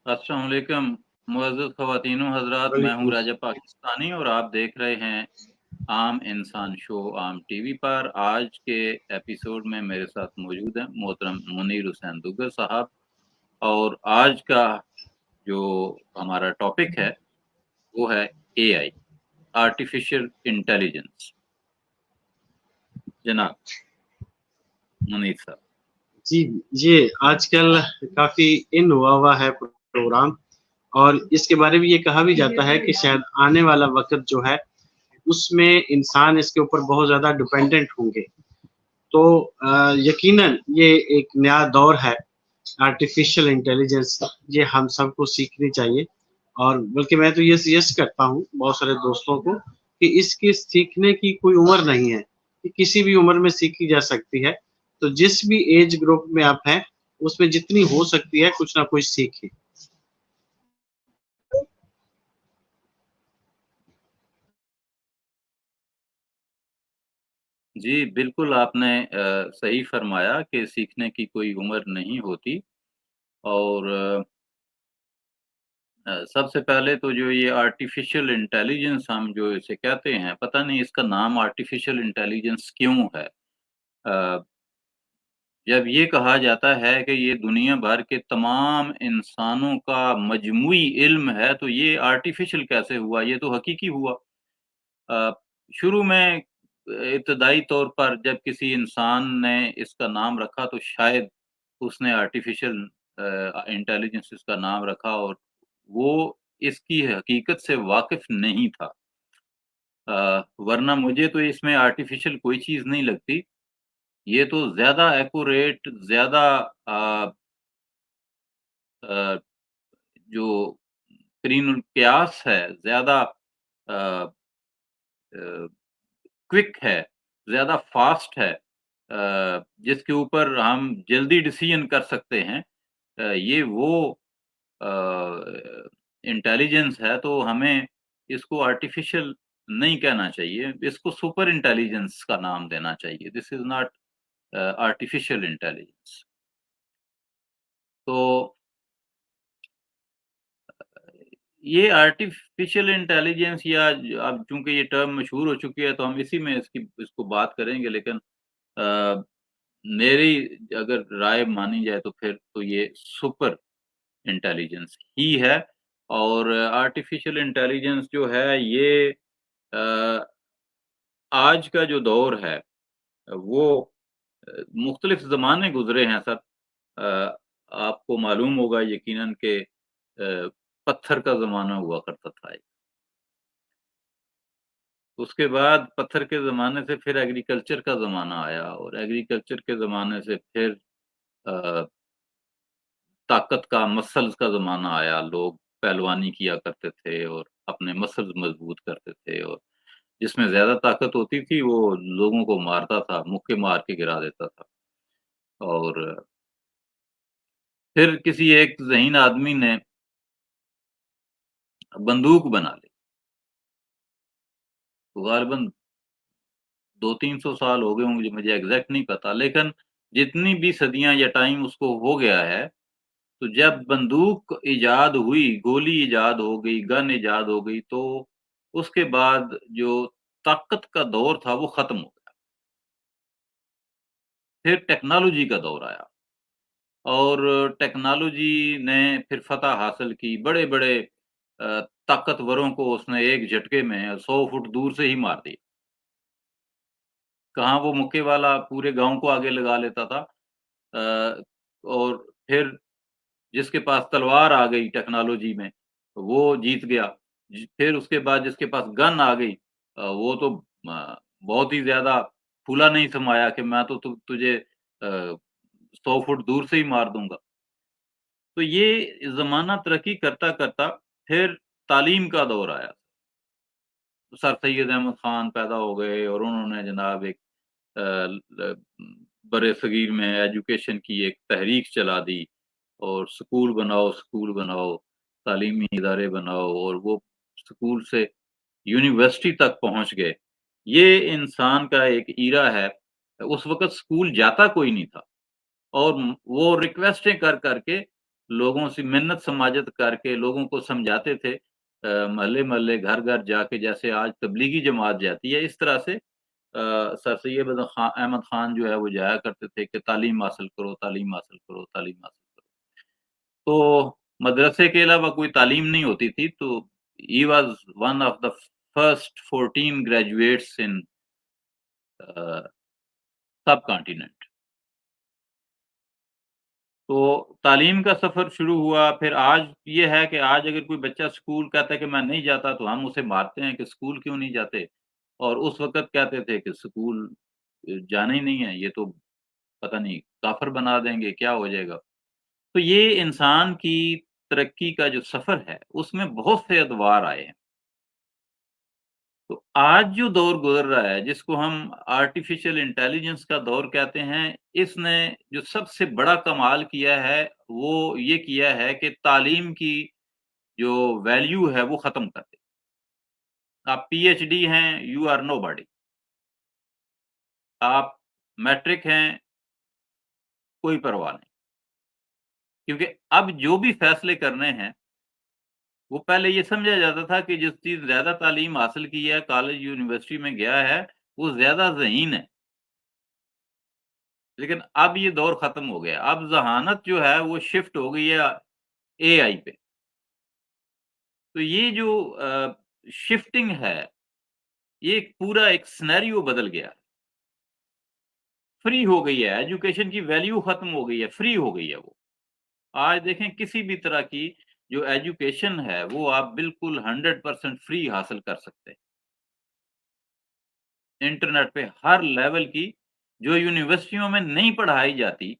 अस्सलाम वालेकुम मुअज़्ज़ज़ ख़वातीन व हज़रात, मैं हूँ वालेकुम। राजा पाकिस्तानी और आप देख रहे हैं आम इंसान शो आम टीवी पर। आज के एपिसोड में मेरे साथ मौजूद हैं मोहतरम मुनीर हुसैन दुग्गल साहब, और आज का जो हमारा टॉपिक है वो है एआई, आर्टिफिशियल इंटेलिजेंस। जनाब मुनीर साहब। जी, ये आजकल काफ़ी इन हुआ है प्रोग्राम, और इसके बारे में ये कहा भी जाता है कि शायद आने वाला वक़्त जो है, उसमें इंसान इसके ऊपर बहुत ज़्यादा डिपेंडेंट होंगे। तो यकीनन ये एक नया दौर है, आर्टिफ़िशियल इंटेलिजेंस, ये हम सबको सीखनी चाहिए। और बल्कि मैं तो ये सजेस्ट करता हूँ बहुत सारे दोस्तों को कि इसकी सीखने की कोई उम्र नहीं है, ये किसी भी उम्र में सीखी जा सकती है। तो जिस भी एज ग्रुप में आप हैं, उसमें जितनी हो सकती है कुछ ना कुछ सीखें। जी, बिल्कुल आपने सही फरमाया कि सीखने की कोई उम्र नहीं होती। और सबसे पहले तो जो ये आर्टिफ़िशियल इंटेलिजेंस हम जो इसे कहते हैं, पता नहीं इसका नाम आर्टिफ़िशियल इंटेलिजेंस क्यों है? अ, जब ये कहा जाता है कि ये दुनिया भर के तमाम इंसानों का मजमूई इल्म है, तो ये आर्टिफ़िशियल कैसे हुआ? ये तो हकीकी हुआ। अ, शुरू में इब्तदाई तौर पर जब किसी इंसान ने इसका नाम रखा तो शायद उसने आर्टिफ़िशियल इंटेलिजेंस इसका नाम रखा, और वो इसकी हकीकत से वाकिफ़ नहीं था। वरना मुझे तो इसमें आर्टिफ़िशियल कोई चीज़ नहीं लगती। ये तो ज़्यादा एक्यूरेट, ज़्यादा अ अ, जो करीनुल क़ियास है, ज़्यादा अ अ, क्विक है, ज़्यादा फ़ास्ट है, जिसके ऊपर हम जल्दी डिसीज़न कर सकते हैं। ये वो अ, इंटेलिजेंस है, तो हमें इसको आर्टिफ़िशियल नहीं कहना चाहिए, इसको सुपर इंटेलिजेंस का नाम देना चाहिए। This is not artificial intelligence. तो ये आर्टिफ़िशियल इंटेलिजेंस, या अब चूँकि ये टर्म मशहूर हो चुकी है तो हम इसी में इसको बात करेंगे, लेकिन अ, मेरी अगर राय मानी जाए तो फिर तो ये सुपर इंटेलिजेंस ही है। और आर्टिफ़िशियल इंटेलिजेंस जो है ये अ, आज का जो दौर है वो मुख्तलिफ ज़माने गुज़रे हैं सर। अ, आपको मालूम होगा यकीनन कि पत्थर का ज़माना हुआ करता था एक। उसके बाद पत्थर के ज़माने से फिर एग्रीकल्चर का ज़माना आया, और एग्रीकल्चर के ज़माने से फिर अ, ताकत का, मसल्स का ज़माना आया। लोग पहलवानी किया करते थे और अपने मसल्स मज़बूत करते थे, और जिसमें ज़्यादा ताकत होती थी वो लोगों को मारता था, मुक्के मार के गिरा देता था। और फिर किसी एक ज़हीन आदमी ने बंदूक बना ली। तो ग़ालिबन 200-300 साल हो गए होंगे, मुझे एग्ज़ैक्ट नहीं पता, लेकिन जितनी भी सदियाँ या टाइम उसको हो गया है, तो जब बंदूक इजाद हुई, गोली इजाद हो गई, गन इजाद हो गई, तो उसके बाद जो ताकत का दौर था वो ख़त्म हो गया। फिर टेक्नोलॉजी का दौर आया, और टेक्नोलॉजी ने फिर फ़तह हासिल की। बड़े-बड़े ताकतवरों को उसने एक झटके में 100 फुट दूर से ही मार दिया। कहाँ वो मुक्के वाला पूरे गाँव को आगे लगा लेता था। और फिर जिसके पास तलवार आ गई टेक्नोलॉजी में, वो जीत गया। फिर उसके बाद जिसके पास गन आ गई, वो तो बहुत ही ज़्यादा फूला नहीं समाया कि मैं तो तुझे 100 फुट दूर से ही मार दूँगा। तो ये ज़माना तरक्की करता-करता फिर तालीम का दौर आया। सर सैयद अहमद ख़ान पैदा हो गए और उन्होंने जनाब एक अ, ल बरे-सग़ीर में एजुकेशन की एक तहरीक चला दी, और स्कूल बनाओ, तालीमी इदारे बनाओ, और वो स्कूल से यूनिवर्सिटी तक पहुँच गए। ये इंसान का एक ईरा है। उस वक़्त स्कूल जाता कोई नहीं था, और वो रिक्वेस्टें कर के लोगों से मिन्नत समाजत करके लोगों को समझाते थे, महल्ले महल्ले घर घर जाके, जैसे आज तबलीगी जमात जाती है, इस तरह से सर सैयद अहमद खान जो है वो जाया करते थे कि तालीम हासिल करो, तालीम हासिल करो, तालीम हासिल करो। तो मदरसे के अलावा कोई तालीम नहीं होती थी, तो ही was one of the first 14 graduates in subcontinent. तो तालीम का सफ़र शुरू हुआ, फिर आज ये है कि आज अगर कोई बच्चा स्कूल कहता है कि मैं नहीं जाता, तो हम उसे मारते हैं कि स्कूल क्यों नहीं जाते? और उस वक़्त कहते थे कि स्कूल जाना ही नहीं है, ये तो पता नहीं काफ़िर बना देंगे, क्या हो जाएगा? तो ये इंसान की तरक्की का जो सफ़र है, उसमें बहुत से अदवार आए हैं। तो आज जो दौर गुज़र रहा है, जिसको हम आर्टिफ़िशियल इंटेलिजेंस का दौर कहते हैं, इसने जो सबसे बड़ा कमाल किया है, वो ये किया है कि तालीम की जो वैल्यू है, वो ख़त्म कर दी। आप पीएचडी हैं, यू आर नोबडी। आप मैट्रिक हैं, कोई परवाह नहीं। क्योंकि अब जो भी फ़ैसले करने हैं, वो पहले ये समझा जाता था कि जिस चीज़ ज़्यादा तालीम हासिल की है, कॉलेज यूनिवर्सिटी में गया है, वो ज़्यादा ज़हीन है। लेकिन अब ये दौर खत्म हो गया। अब ज़हानत जो है वो शिफ्ट हो गई है एआई पे। तो ये जो शिफ्टिंग है, ये पूरा एक सिनेरियो बदल गया। फ्री हो गई है, एजुकेशन की वैल्यू खत्म हो गई है, फ्री हो गई है वो। आज देखें किसी भी तरह की जो एजुकेशन है, वो आप बिल्कुल 100% फ्री हासिल कर सकते हैं। इंटरनेट पे हर लेवल की जो यूनिवर्सिटियों में नहीं पढ़ाई जाती,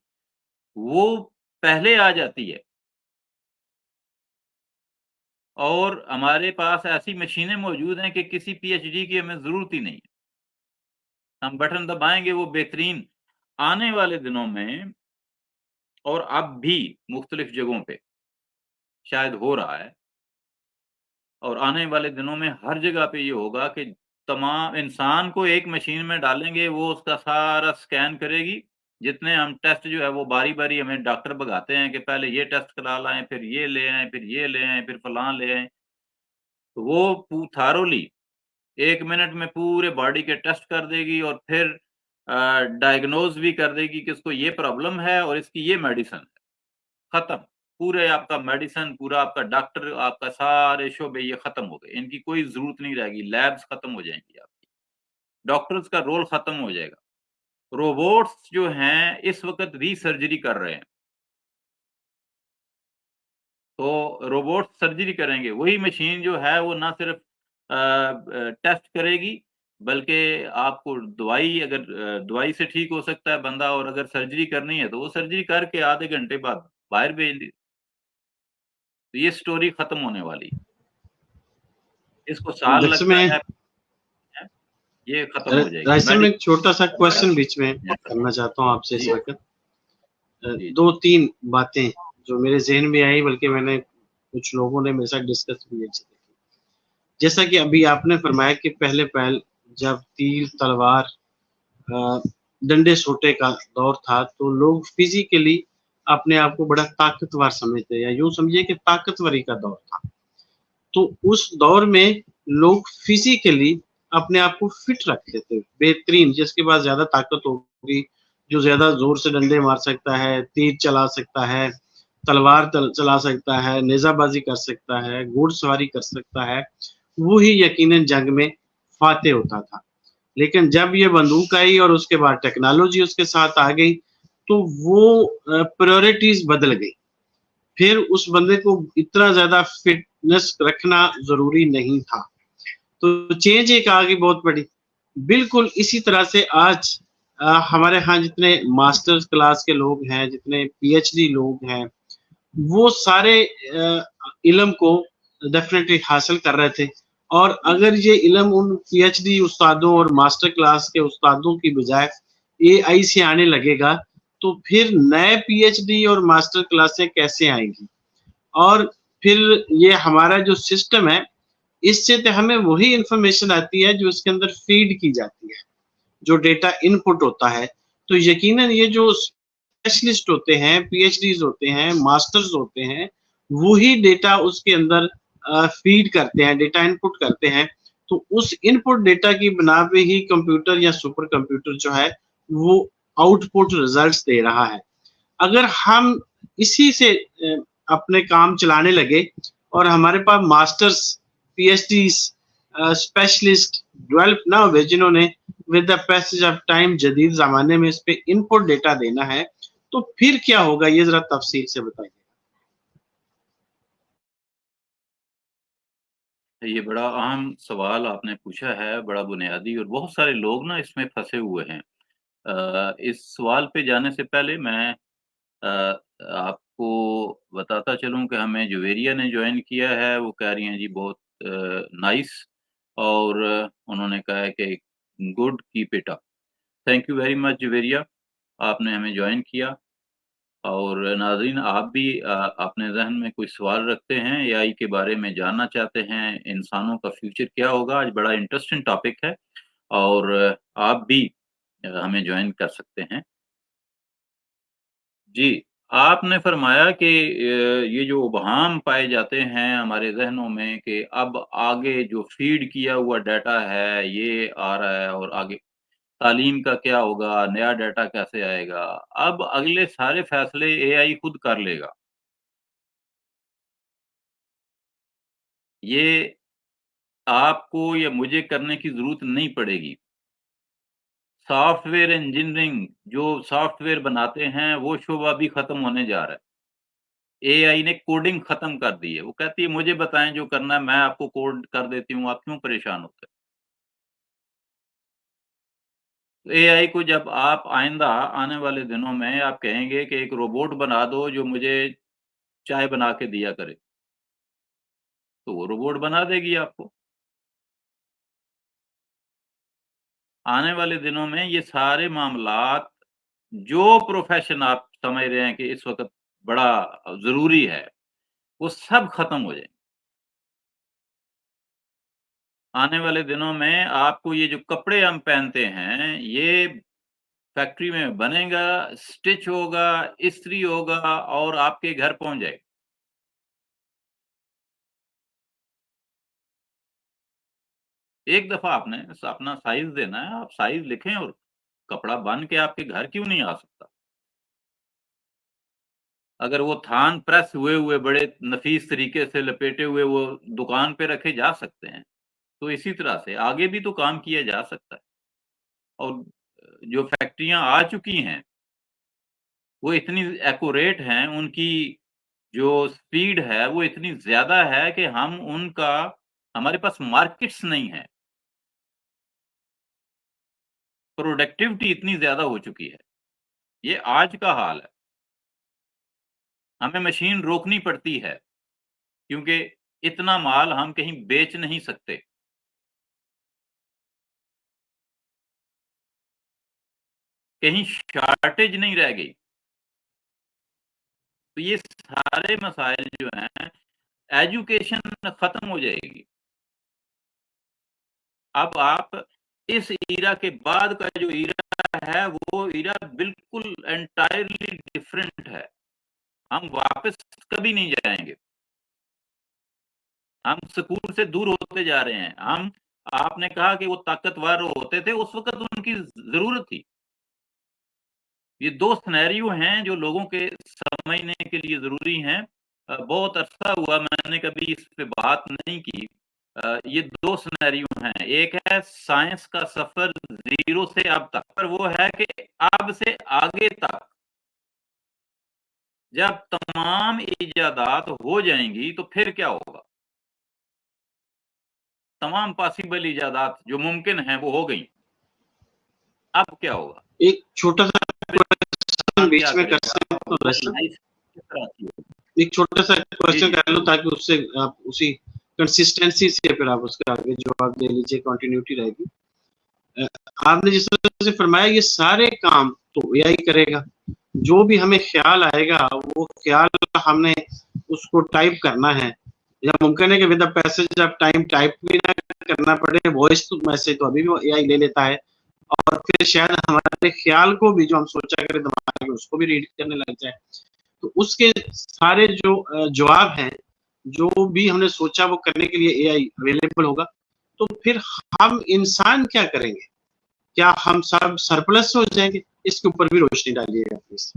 वो पहले आ जाती है। और हमारे पास ऐसी मशीनें मौजूद हैं कि किसी पीएचडी की हमें ज़रूरत ही नहीं है। हम बटन दबाएँगे वो बेहतरीन आने वाले दिनों में और अब भी मुख्तलिफ जगहों पे शायद हो रहा है और आने वाले दिनों में हर जगह पे ये होगा कि तमाम इंसान को एक मशीन में डालेंगे, वो उसका सारा स्कैन करेगी। जितने हम टेस्ट जो है वो बारी-बारी हमें डॉक्टर भगाते हैं कि पहले ये टेस्ट करा लाएँ, फिर ये ले आएँ, फिर ये ले आएँ, फिर फलाँ ले आएँ। तो वो थॉरोली 1 मिनट में पूरे बॉडी के टेस्ट कर देगी और फिर डायग्नोज़ भी कर देगी कि इसको ये प्रॉब्लम है और इसकी ये मेडिसिन है। खत्म। पूरे आपका मेडिसिन, पूरा आपका डॉक्टर, आपका सारे शोबे ये खत्म हो गए। इनकी कोई ज़रूरत नहीं रहेगी, लैब्स खत्म हो जाएँगी आपकी। डॉक्टर्स का रोल खत्म हो जाएगा। रोबोट्स जो हैं इस वक़्त री-सर्जरी कर रहे हैं। तो रोबोट सर्जरी करेंगे, वही मशीन जो है वो ना सिर्फ़ टेस्ट करेगी, बल्कि आपको दवाई अगर दवाई से ठीक हो सकता है बंदा और अगर सर्जरी करनी है, तो वो सर्जरी करके आधे घंटे बाद बाहर भेज दी। तो ये स्टोरी खत्म होने वाली है। इसको साल जैसे लगता मैं है, ये खत्म हो जाएगी। राइट, मैं एक छोटा-सा क्वेश्चन बीच में जी, करना चाहता हूँ आपसे इस जी, वक़्त। जी, 2-3 बातें जो मेरे ज़हन में आई, बल्कि मैंने कुछ लोगों ने मेरे साथ डिस्कस भी की। जैसा कि अभी आपने फरमाया कि पहले जब तीर तलवार अ, डंडे सोटे का दौर था, तो लोग फिजिकली अपने आप को बड़ा ताकतवर समझते, या यूं समझिए कि ताकतवरी का दौर था। तो उस दौर में लोग फिजिकली अपने आप को फिट रखते थे, बेहतरीन, जिसके पास ज्यादा ताकत होगी, जो ज्यादा जोर से डंडे मार सकता है, तीर चला सकता है, तलवार चला सकता है, नेजाबाजी कर सकता है, घुड़सवारी कर सकता है, वो ही यकीनन जंग में फाते होता था। लेकिन जब ये बंदूक आई और उसके बाद टेक्नोलॉजी उसके साथ आ गई, तो वो प्रायोरिटीज बदल गई। फिर उस बंदे को इतना ज्यादा फिटनेस रखना जरूरी नहीं था, तो चेंज एक आ गई बहुत बड़ी। बिल्कुल इसी तरह से आज हमारे यहाँ जितने मास्टर्स क्लास के लोग हैं, जितने पीएचडी लोग हैं, वो सारे इल्म को डेफिनेटली हासिल कर रहे थे। और अगर ये इल्म उन पीएचडी उस्तादों और मास्टर क्लास के उस्तादों की बजाय एआई से आने लगेगा, तो फिर नए पीएचडी और मास्टर क्लासें कैसे आएंगी? और फिर ये हमारा जो सिस्टम है, इससे तो हमें वही इंफॉर्मेशन आती है जो इसके अंदर फीड की जाती है, जो डेटा इनपुट होता है। तो यकीनन ये जो स्पेशलिस्ट होते हैं, PhDs होते हैं, मास्टर्स होते हैं, वही डेटा उसके अंदर फीड करते हैं, डेटा इनपुट करते हैं। तो उस इनपुट डेटा की बना पे ही कंप्यूटर या सुपर कंप्यूटर जो है वो आउटपुट रिजल्ट्स दे रहा है। अगर हम इसी से अपने काम चलाने लगे और हमारे पास मास्टर्स, PhDs, स्पेशलिस्ट डेवलप ना हुए जिन्होंने with the passage of time जदीद जमाने में इस पे इनपुट डेटा देना है, तो फिर क्या होगा, ये जरा तफसील से बताइए। ये बड़ा अहम सवाल आपने पूछा है, बड़ा बुनियादी, और बहुत सारे लोग ना इसमें फंसे हुए हैं। इस सवाल पे जाने से पहले मैं आपको बताता चलूँ कि हमें जुवेरिया ने जॉइन किया है, वो कह रही हैं जी बहुत नाइस, और उन्होंने कहा है कि good, keep it up. Thank you very much Juveria, आपने हमें जॉइन किया। और नाज़रीन, आप भी अपने ज़हन में कोई सवाल रखते हैं, एआई के बारे में जानना चाहते हैं, इंसानों का फ्यूचर क्या होगा? आज बड़ा इंटरेस्टिंग टॉपिक है, और आप भी हमें जॉइन कर सकते हैं। जी, आपने फ़रमाया कि ये जो उबहाम पाए जाते हैं हमारे ज़हनों में कि अब आगे जो फ़ीड किया हुआ डाटा है, ये आ रहा है, और आगे तालीम का क्या होगा, नया डाटा कैसे आएगा? अब अगले सारे फ़ैसले एआई खुद कर लेगा। ये आपको या मुझे करने की ज़रूरत नहीं पड़ेगी। सॉफ्टवेयर इंजीनियरिंग जो सॉफ्टवेयर बनाते हैं, वो शोबा भी ख़त्म होने जा रहा है। एआई ने कोडिंग खत्म कर दी है। वो कहती है मुझे बताएँ जो करना है, मैं आपको कोड कर देती हूँ, आप क्यों परेशान होते हैं? तो एआई को जब आप आइंदा आने वाले दिनों में आप कहेंगे कि एक रोबोट बना दो जो मुझे चाय बना के दिया करे, तो वो रोबोट बना देगी आपको। आने वाले दिनों में ये सारे मामलात, जो प्रोफ़ेशन आप समझ रहे हैं कि इस वक़्त बड़ा ज़रूरी है, वो सब खत्म हो जाएँगे। आने वाले दिनों में आपको ये जो कपड़े हम पहनते हैं, ये फैक्ट्री में बनेगा, स्टिच होगा, इस्त्री होगा और आपके घर पहुँच जाएगा। एक दफ़ा आपने अपना साइज़ देना है, आप साइज़ लिखें और कपड़ा बन के आपके घर क्यों नहीं आ सकता? अगर वो थान प्रेस हुए हुए बड़े नफ़ीस तरीके से लपेटे हुए वो दुकान पे रखे जा सकते हैं, तो इसी तरह से आगे भी तो काम किया जा सकता है। और जो फैक्ट्रियाँ आ चुकी हैं, वो इतनी एक्यूरेट हैं, उनकी जो स्पीड है, वो इतनी ज़्यादा है कि हम उनका हमारे पास मार्केट्स नहीं है। प्रोडक्टिविटी इतनी ज़्यादा हो चुकी है। ये आज का हाल है। हमें मशीन रोकनी पड़ती है, क्योंकि इतना माल हम कहीं बेच नहीं सकते। कहीं शॉर्टेज नहीं रह गई। तो ये सारे मसाइल जो हैं, एजुकेशन खत्म हो जाएगी। अब आप इस ईरा के बाद का जो ईरा है, वो ईरा बिल्कुल एंटायरली डिफरेंट है। हम वापस कभी नहीं जाएँगे। हम स्कूल से दूर होते जा रहे हैं। आपने कहा कि वो ताकतवर होते थे, उस वक़्त उनकी ज़रूरत थी। ये 2 सिनेरियो हैं जो लोगों के समझने के लिए ज़रूरी हैं। बहुत अरसा हुआ मैंने कभी इस पे बात नहीं की। ये 2 सिनेरियो हैं। एक है साइंस का सफ़र ज़ीरो से अब तक, और वो है कि अब से आगे तक जब तमाम इजादात हो जाएँगी, तो फिर क्या होगा? तमाम पॉसिबल इजादात जो मुमकिन हैं, वो हो गई। अब क्या होगा? एक छोटा-सा क्वेश्चन बीच क्या में कर करेगा? सकते हो वैसे? लाइफ किस तरह की होगी? एक छोटा-सा जी, क्वेश्चन जी। कर लो ताकि उससे आप उसी कंसिस्टेंसी से फिर आप उसका आगे जवाब दे लीजिए, कंटिन्यूटी रहेगी। अ, आपने जिस तरह से फरमाया ये सारे काम तो एआई करेगा। जो भी हमें ख़्याल आएगा, वो ख़्याल हमने उसको टाइप करना है, या मुमकिन है कि with the passage of time type भी ना करना पड़े, वॉइस तो मैसेज तो अभी भी एआई ले लेता है। اور پھر شاید ہمارے خیال کو بھی جو ہم سوچا کریں دماغ میں اس کو بھی ریڈ کرنے لگ جائے. تو اس کے سارے جو جواب ہیں جو بھی ہم نے سوچا وہ کرنے کے لیے اے آئی اویلیبل ہوگا. تو پھر ہم انسان کیا کریں گے؟ کیا ہم سب سرپلس ہو جائیں گے؟ اس کے اوپر بھی روشنی ڈالیے گا پلیز.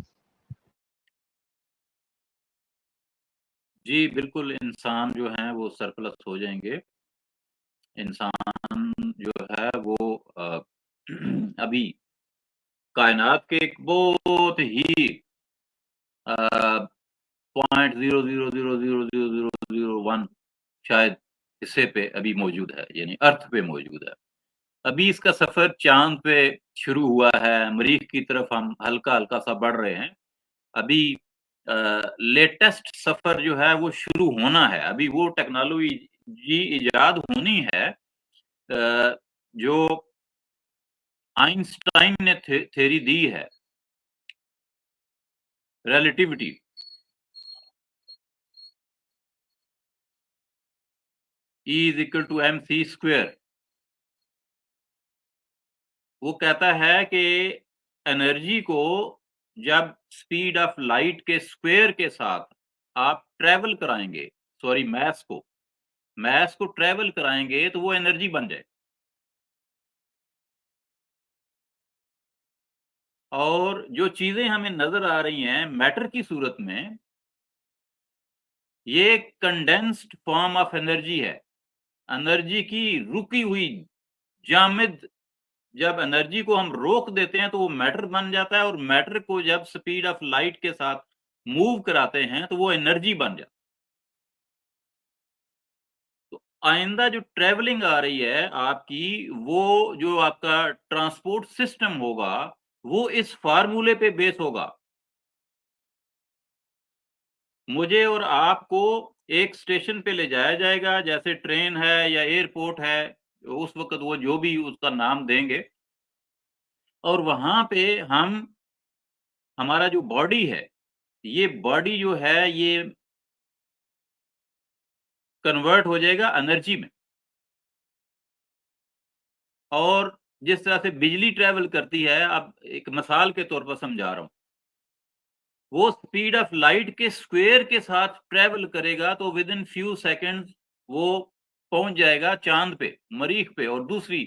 جی بالکل، انسان جو ہیں وہ سرپلس ہو جائیں گے. انسان جو ہے وہ ابھی کائنات کے ایک بہت ہی 0.0000001 شاید حصے پہ ابھی موجود ہے، یعنی ارتھ پہ موجود ہے. ابھی اس کا سفر چاند پہ شروع ہوا ہے، مریخ کی طرف ہم ہلکا ہلکا سا بڑھ رہے ہیں. ابھی لیٹسٹ سفر جو ہے وہ شروع ہونا ہے. ابھی وہ ٹیکنالوجی ایجاد ہونی ہے جو آئنسٹائن نے تھیری دی ہے، ریلیٹیوٹی. E=mc². وہ کہتا ہے کہ انرجی کو جب سپیڈ آف لائٹ کے اسکوئر کے ساتھ آپ ٹریول کرائیں گے، میس کو ٹریول کرائیں گے تو وہ انرجی بن جائے. اور جو چیزیں ہمیں نظر آ رہی ہیں میٹر کی صورت میں، یہ کنڈینسڈ فارم آف انرجی ہے. انرجی کی رکی ہوئی جامد، جب انرجی کو ہم روک دیتے ہیں تو وہ میٹر بن جاتا ہے، اور میٹر کو جب سپیڈ آف لائٹ کے ساتھ موو کراتے ہیں تو وہ انرجی بن جاتا ہے. تو آئندہ جو ٹریولنگ آ رہی ہے آپ کی، وہ جو آپ کا ٹرانسپورٹ سسٹم ہوگا وہ اس فارمولے پہ بیس ہوگا. مجھے اور آپ کو ایک سٹیشن پہ لے جایا جائے گا، جیسے ٹرین ہے یا ایئرپورٹ ہے، اس وقت وہ جو بھی اس کا نام دیں گے، اور وہاں پہ ہمارا جو باڈی ہے، یہ باڈی جو ہے یہ کنورٹ ہو جائے گا انرجی میں. اور جس طرح سے بجلی ٹریول کرتی ہے، اب ایک مثال کے طور پر سمجھا رہا ہوں، وہ سپیڈ آف لائٹ کے اسکوئر کے ساتھ ٹریول کرے گا تو ود ان فیو سیکنڈ وہ پہنچ جائے گا چاند پہ، مریخ پہ، اور دوسری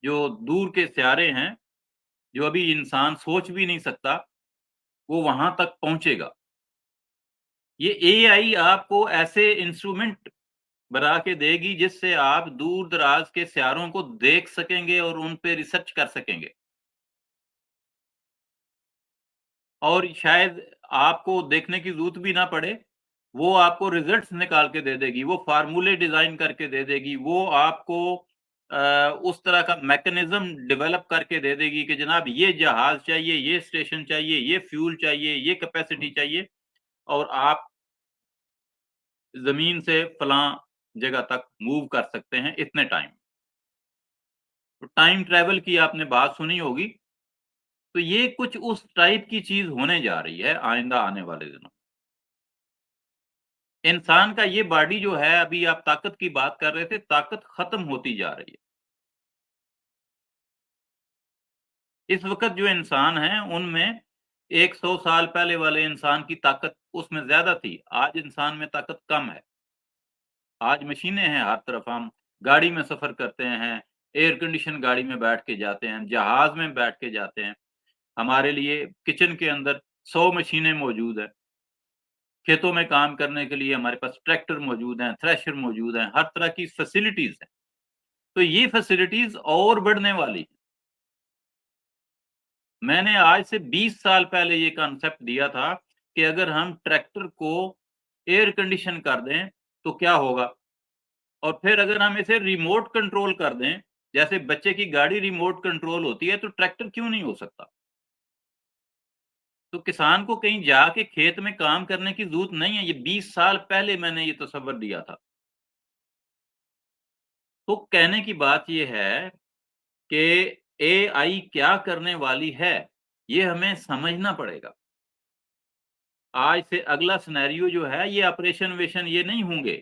جو دور کے سیارے ہیں جو ابھی انسان سوچ بھی نہیں سکتا، وہ وہاں تک پہنچے گا. یہ اے آئی آپ کو ایسے انسٹرومنٹ بنا کے دے گی جس سے آپ دور دراز کے سیاروں کو دیکھ سکیں گے اور ان پہ ریسرچ کر سکیں گے. اور شاید آپ کو دیکھنے کی ضرورت بھی نہ پڑے، وہ آپ کو ریزلٹس نکال کے دے دے گی، وہ فارمولے ڈیزائن کر کے دے دے گی، وہ آپ کو اس طرح کا میکنزم ڈیولپ کر کے دے دے گی کہ جناب یہ جہاز چاہیے، یہ اسٹیشن چاہیے، یہ فیول چاہیے، یہ کیپیسٹی چاہیے، اور آپ زمین سے فلاں جگہ تک موو کر سکتے ہیں اتنے ٹائم. ٹائم ٹریول کی آپ نے بات سنی ہوگی، تو یہ کچھ اس ٹائپ کی چیز ہونے جا رہی ہے آئندہ آنے والے دنوں. انسان کا یہ باڈی جو ہے، ابھی آپ طاقت کی بات کر رہے تھے، طاقت ختم ہوتی جا رہی ہے. اس وقت جو انسان ہیں ان میں 100 سال پہلے والے انسان کی طاقت اس میں زیادہ تھی. آج انسان میں طاقت کم ہے. آج مشینیں ہیں ہر طرف، ہم گاڑی میں سفر کرتے ہیں، ایئر کنڈیشن گاڑی میں بیٹھ کے جاتے ہیں، جہاز میں بیٹھ کے جاتے ہیں. ہمارے لیے کچن کے اندر 100 مشینیں موجود ہیں. کھیتوں میں کام کرنے کے لیے ہمارے پاس ٹریکٹر موجود ہیں، تھریشر موجود ہیں، ہر طرح کی فیسلٹیز ہیں. تو یہ فیسلٹیز اور بڑھنے والی ہیں. میں نے آج سے 20 سال پہلے یہ کانسیپٹ دیا تھا کہ اگر ہم ٹریکٹر کو ایئر کنڈیشن کر دیں تو کیا ہوگا، اور پھر اگر ہم اسے ریموٹ کنٹرول کر دیں، جیسے بچے کی گاڑی ریموٹ کنٹرول ہوتی ہے، تو ٹریکٹر کیوں نہیں ہو سکتا. تو کسان کو کہیں جا کے کھیت میں کام کرنے کی ضرورت نہیں ہے. یہ 20 سال پہلے میں نے یہ تصور دیا تھا. تو کہنے کی بات یہ ہے کہ اے آئی کیا کرنے والی ہے، یہ ہمیں سمجھنا پڑے گا. آج سے اگلا سینیریو جو ہے، یہ آپریشن ویشن یہ نہیں ہوں گے،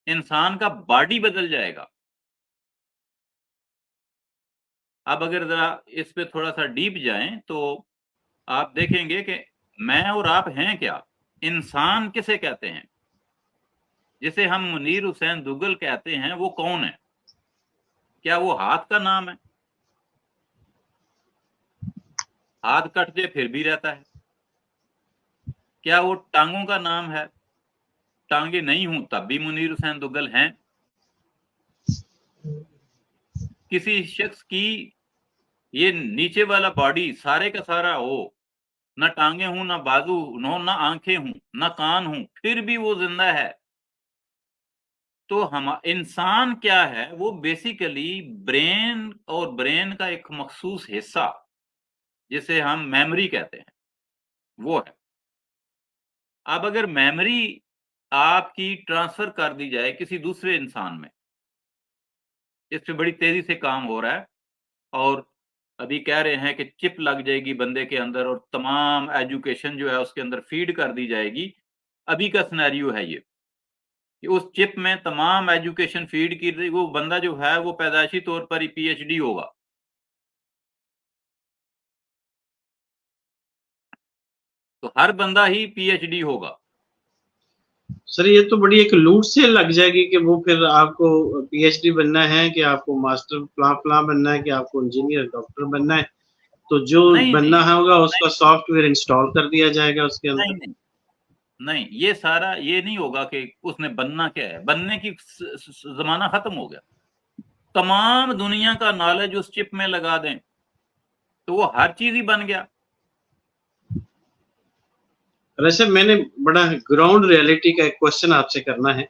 انسان کا باڈی بدل جائے گا. اب اگر ذرا اس پہ تھوڑا سا ڈیپ جائیں تو آپ دیکھیں گے کہ میں اور آپ ہیں کیا، انسان کسے کہتے ہیں؟ جسے ہم منیر حسین دگل کہتے ہیں وہ کون ہے؟ کیا وہ ہاتھ کا نام ہے؟ ہاتھ کٹ جائے پھر بھی رہتا ہے؟ کیا وہ ٹانگوں کا نام ہے؟ ٹانگیں نہیں ہوں تب بھی منیر حسین دگل ہیں؟ کسی شخص کی یہ نیچے والا باڈی سارے کا سارا ہو، نہ ٹانگیں ہوں، نہ بازو ہوں، نہ آنکھیں ہوں، نہ کان ہوں، پھر بھی وہ زندہ ہے، تو ہم انسان کیا ہے؟ وہ بیسیکلی برین، اور برین کا ایک مخصوص حصہ جسے ہم میموری کہتے ہیں وہ ہے۔ اب اگر میموری آپ کی ٹرانسفر کر دی جائے کسی دوسرے انسان میں، اس پہ بڑی تیزی سے کام ہو رہا ہے، اور ابھی کہہ رہے ہیں کہ چپ لگ جائے گی بندے کے اندر اور تمام ایجوکیشن جو ہے اس کے اندر فیڈ کر دی جائے گی۔ ابھی کا سینیریو ہے یہ کہ اس چپ میں تمام ایجوکیشن فیڈ کی رہی، وہ بندہ جو ہے وہ پیدائشی طور پر ہی پی ایچ ڈی ہوگا، تو ہر بندہ ہی پی ایچ ڈی ہوگا۔ سر یہ تو بڑی ایک لوٹ سے لگ جائے گی کہ وہ پھر آپ کو پی ایچ ڈی بننا ہے کہ آپ کو ماسٹر فلاں بننا ہے کہ آپ کو انجینئر ڈاکٹر بننا ہے، تو جو نہیں بننا نہیں ہوگا اس کا سافٹ ویئر انسٹال کر دیا جائے گا اس کے اندر۔ نہیں نہیں نہیں، یہ سارا یہ نہیں ہوگا کہ اس نے بننا کیا ہے، بننے کی زمانہ ختم ہو گیا۔ تمام دنیا کا نالج اس چپ میں لگا دیں تو وہ ہر چیز ہی بن گیا۔ ویسے میں نے بڑا گراؤنڈ ریئلٹی کا ایک کوشچن آپ سے کرنا ہے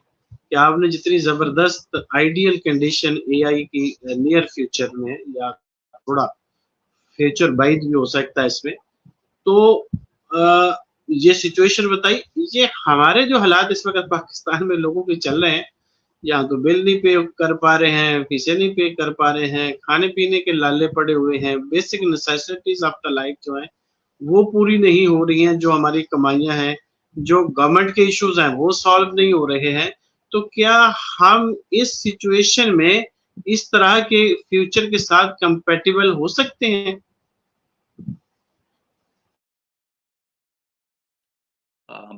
کہ آپ نے جتنی زبردست آئیڈیل کنڈیشن اے آئی کی نیئر فیوچر میں یا تھوڑا فیوچر بعید بھی ہو سکتا ہے اس میں، تو یہ سچویشن بتائی، یہ ہمارے جو حالات اس وقت پاکستان میں لوگوں کے چل رہے ہیں، یہاں تو بل نہیں پے کر پا رہے ہیں، فیسیں نہیں پے کر پا رہے ہیں، کھانے پینے کے لالے پڑے ہوئے ہیں، basic necessities of the life جو ہیں وہ پوری نہیں ہو رہی ہیں، جو ہماری کمائیاں ہیں، جو گورنمنٹ کے ایشوز ہیں وہ سالو نہیں ہو رہے ہیں، تو کیا ہم اس سچویشن میں اس طرح کے فیوچر کے ساتھ کمپیٹیبل ہو سکتے ہیں؟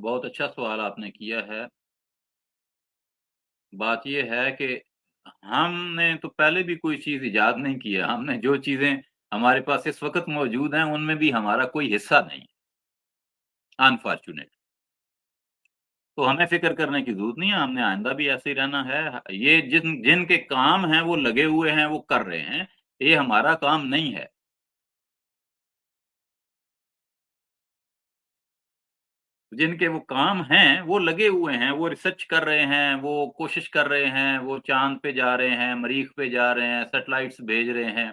بہت اچھا سوال آپ نے کیا ہے۔ بات یہ ہے کہ ہم نے تو پہلے بھی کوئی چیز ایجاد نہیں کی ہے، ہم نے جو چیزیں ہمارے پاس اس وقت موجود ہیں ان میں بھی ہمارا کوئی حصہ نہیں، انفارچونیٹ۔ تو ہمیں فکر کرنے کی ضرورت نہیں ہے، ہم نے آئندہ بھی ایسے ہی رہنا ہے۔ یہ جن کے کام ہیں وہ لگے ہوئے ہیں، وہ کر رہے ہیں، یہ ہمارا کام نہیں ہے۔ جن کے وہ کام ہیں وہ لگے ہوئے ہیں، وہ ریسرچ کر رہے ہیں، وہ کوشش کر رہے ہیں، وہ چاند پہ جا رہے ہیں، مریخ پہ جا رہے ہیں، سیٹلائٹس بھیج رہے ہیں۔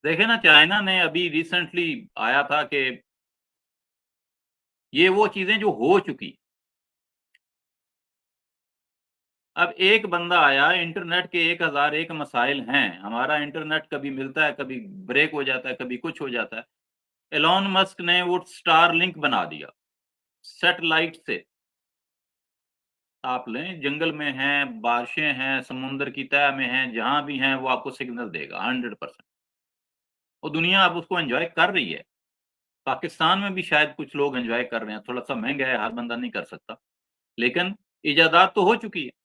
دیکھیں نا، چائنا نے ابھی ریسنٹلی آیا تھا کہ یہ وہ چیزیں جو ہو چکی، اب ایک بندہ آیا، انٹرنیٹ کے 1001 مسائل ہیں، ہمارا انٹرنیٹ کبھی ملتا ہے، کبھی بریک ہو جاتا ہے، کبھی کچھ ہو جاتا ہے۔ ایلون مسک نے وہ سٹار لنک بنا دیا سیٹلائٹ سے، آپ لیں، جنگل میں ہیں، بارشیں ہیں، سمندر کی تہہ میں ہیں، جہاں بھی ہیں وہ آپ کو سگنل دے گا 100%۔ اور دنیا اب اس کو انجوائے کر رہی ہے، پاکستان میں بھی شاید کچھ لوگ انجوائے کر رہے ہیں، تھوڑا سا مہنگا ہے، ہر بندہ نہیں کر سکتا، لیکن ایجادات تو ہو چکی ہے۔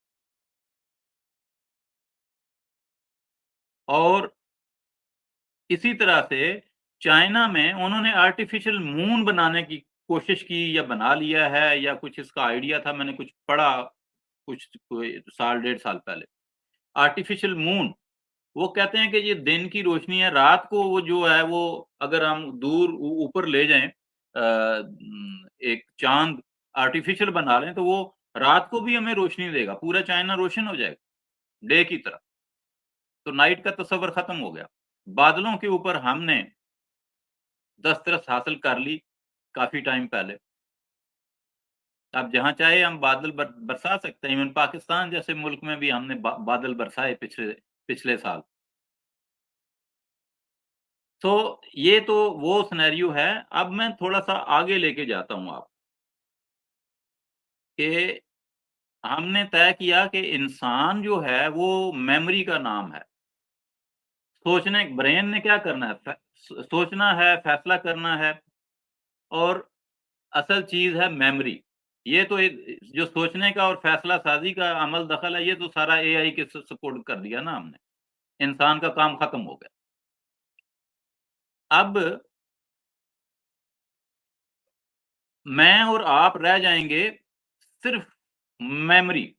اور اسی طرح سے چائنا میں انہوں نے آرٹیفیشل مون بنانے کی کوشش کی یا بنا لیا ہے، یا کچھ اس کا آئیڈیا تھا، میں نے کچھ پڑھا کچھ کوئی سال 1.5 سال پہلے۔ آرٹیفیشل مون، وہ کہتے ہیں کہ یہ دن کی روشنی ہے، رات کو وہ جو ہے وہ اگر ہم دور اوپر لے جائیں، ایک چاند آرٹیفیشل بنا لیں تو وہ رات کو بھی ہمیں روشنی دے گا، پورا چائنا روشن ہو جائے گا ڈے کی طرح، تو نائٹ کا تصور ختم ہو گیا۔ بادلوں کے اوپر ہم نے دسترس حاصل کر لی کافی ٹائم پہلے، اب جہاں چاہے ہم بادل برسا سکتے ہیں، ایون پاکستان جیسے ملک میں بھی ہم نے بادل برسائے پچھلے سال۔ تو یہ تو وہ سینیریو ہے۔ اب میں تھوڑا سا آگے لے کے جاتا ہوں آپ کہ ہم نے طے کیا کہ انسان جو ہے وہ میموری کا نام ہے، सोचने ब्रेन ने क्या करना है, सोचना है, फैसला करना है, और असल चीज है मेमोरी। ये तो जो सोचने का और फैसला साजी का अमल दखल है, ये तो सारा एआई के सपोर्ट कर दिया ना हमने, इंसान का काम खत्म हो गया। अब मैं और आप रह जाएंगे सिर्फ मेमोरी।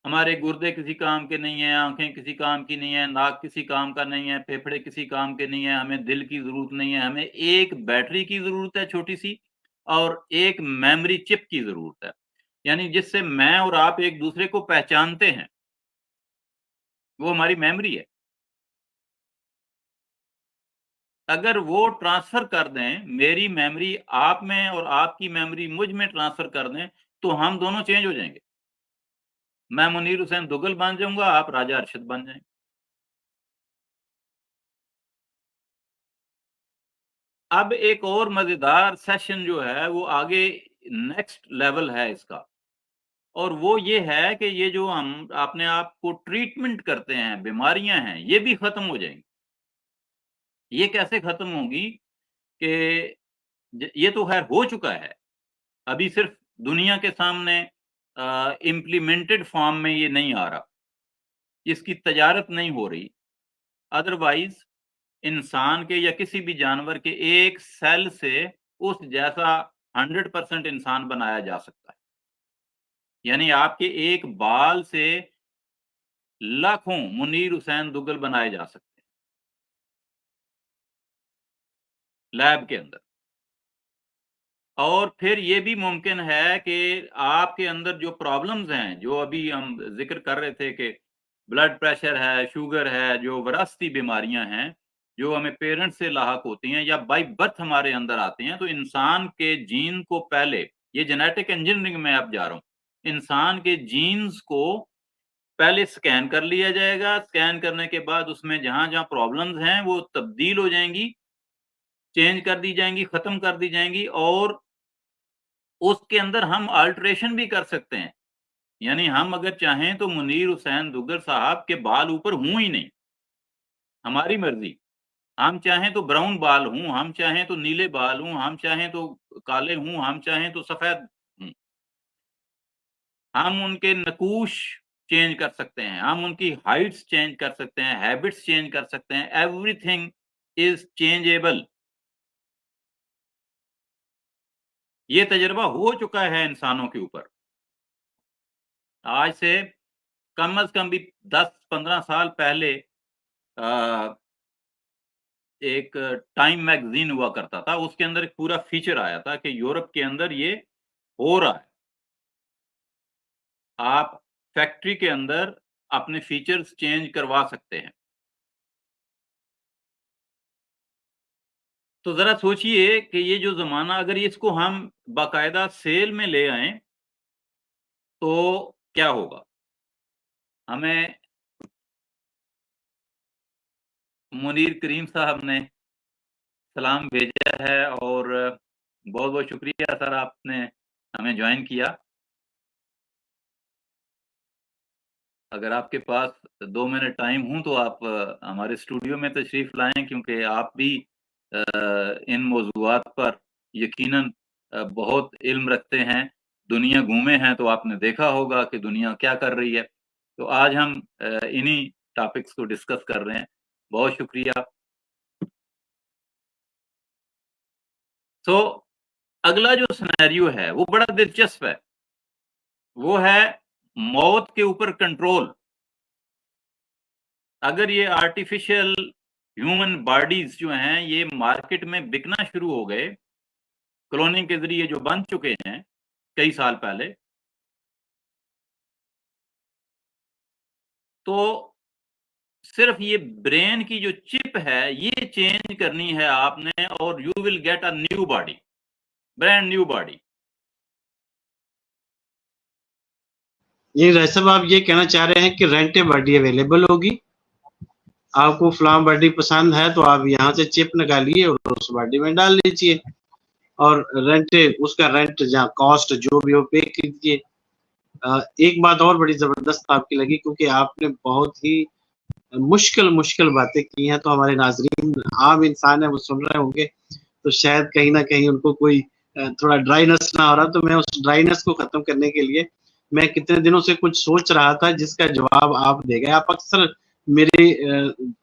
हमारे गुर्दे किसी काम के नहीं है, आंखें किसी काम की नहीं है, नाक किसी काम का नहीं है, फेफड़े किसी काम के नहीं है, हमें दिल की जरूरत नहीं है, हमें एक बैटरी की जरूरत है छोटी सी, और एक मेमोरी चिप की जरूरत है, यानी जिससे मैं और आप एक दूसरे को पहचानते हैं, वो हमारी मेमोरी है। अगर वो ट्रांसफर कर दें, मेरी मेमोरी आप में और आपकी मेमोरी मुझ में ट्रांसफर कर दें, तो हम दोनों चेंज हो जाएंगे। मैं मुनीर हुसैन दुग्गल बन जाऊंगा, आप राजा अरशद बन जाएंगे। अब एक और मजेदार सेशन जो है वो आगे नेक्स्ट लेवल है इसका, और वो ये है कि ये जो हम अपने आप को ट्रीटमेंट करते हैं, बीमारियां हैं, ये भी खत्म हो जाएंगी। ये कैसे खत्म होगी कि ये तो खैर हो चुका है, अभी सिर्फ दुनिया के सामने इम्प्लीमेंटेड फॉर्म में ये नहीं आ रहा, इसकी तजारत नहीं हो रही। अदरवाइज इंसान के या किसी भी जानवर के एक सेल से उस जैसा 100% इंसान बनाया जा सकता है, यानी आपके एक बाल से लाखों मुनीर हुसैन दुग्गल बनाए जा सकते हैं लैब के अंदर। और फिर ये भी मुमकिन है कि आपके अंदर जो प्रॉब्लम्स हैं, जो अभी हम जिक्र कर रहे थे कि ब्लड प्रेशर है, शुगर है, जो विरासती बीमारियां हैं, जो हमें पेरेंट्स से लाहक होती हैं या बाय बर्थ हमारे अंदर आती हैं, तो इंसान के जीन को पहले, ये जेनेटिक इंजीनियरिंग में अब जा रहा हूँ, इंसान के जीन्स को पहले स्कैन कर लिया जाएगा। स्कैन करने के बाद उसमें जहां जहां प्रॉब्लम्स हैं वो तब्दील हो जाएंगी, चेंज कर दी जाएंगी, खत्म कर दी जाएंगी, और उसके अंदर हम अल्टरेशन भी कर सकते हैं। यानी हम अगर चाहें तो मुनीर हुसैन दुग्गल साहब के बाल ऊपर हों ही नहीं, हमारी मर्जी। हम चाहें तो ब्राउन बाल हों, हम चाहें तो नीले बाल हों, हम चाहें तो काले हों, हम चाहें तो सफेद हों। हम उनके नकूश चेंज कर सकते हैं, हम उनकी हाइट्स चेंज कर सकते हैं, हैबिट्स चेंज कर सकते हैं। Everything is changeable. ये तजुर्बा हो चुका है इंसानों के ऊपर। आज से कम अज कम भी 10-15 साल पहले एक टाइम मैगजीन हुआ करता था, उसके अंदर एक पूरा फीचर आया था कि यूरोप के अंदर ये हो रहा है। आप फैक्ट्री के अंदर अपने फीचर्स चेंज करवा सकते हैं। तो जरा सोचिए कि ये जो जमाना, अगर इसको हम बाकायदा सेल में ले आए तो क्या होगा। हमें मुनीर करीम साहब ने सलाम भेजा है, और बहुत बहुत शुक्रिया सर, आपने हमें ज्वाइन किया। अगर आपके पास 2 मिनट टाइम हो तो आप हमारे स्टूडियो में तशरीफ लाएं, क्योंकि आप भी इन मौज़ूआत पर यकीनन बहुत इल्म रखते हैं, दुनिया घूमे हैं तो आपने देखा होगा कि दुनिया क्या कर रही है। तो आज हम इन्हीं टॉपिक्स को डिस्कस कर रहे हैं। बहुत शुक्रिया। तो अगला जो सिनेरियो है वो बड़ा दिलचस्प है, वो है मौत के ऊपर कंट्रोल। अगर ये आर्टिफिशियल ह्यूमन बॉडीज जो हैं ये मार्केट में बिकना शुरू हो गए, क्लोनिंग के जरिए जो बन चुके हैं कई साल पहले, तो सिर्फ ये ब्रेन की जो चिप है ये चेंज करनी है आपने, और you will get a new body, brand new body. ये राय साहब, आप ये कहना चाह रहे हैं कि रेंटे बॉडी अवेलेबल होगी, आपको फलां बॉडी पसंद है तो आप यहाँ से चिप निकालिए और उस बॉडी में डाल लीजिए, और रेंटे उसका रेंट जहाँ कॉस्ट जो भी हो पे कीजिए। एक बात और बड़ी जबरदस्त आपकी लगी, क्योंकि आपने बहुत ही मुश्किल मुश्किल बातें की हैं, तो हमारे नाजरीन आम इंसान है, वो सुन रहे होंगे, तो शायद कहीं ना कहीं उनको कोई थोड़ा ड्राइनेस ना हो रहा, तो मैं उस ड्राइनेस को खत्म करने के लिए मैं कितने दिनों से कुछ सोच रहा था जिसका जवाब आप दे गए। आप अक्सर मेरे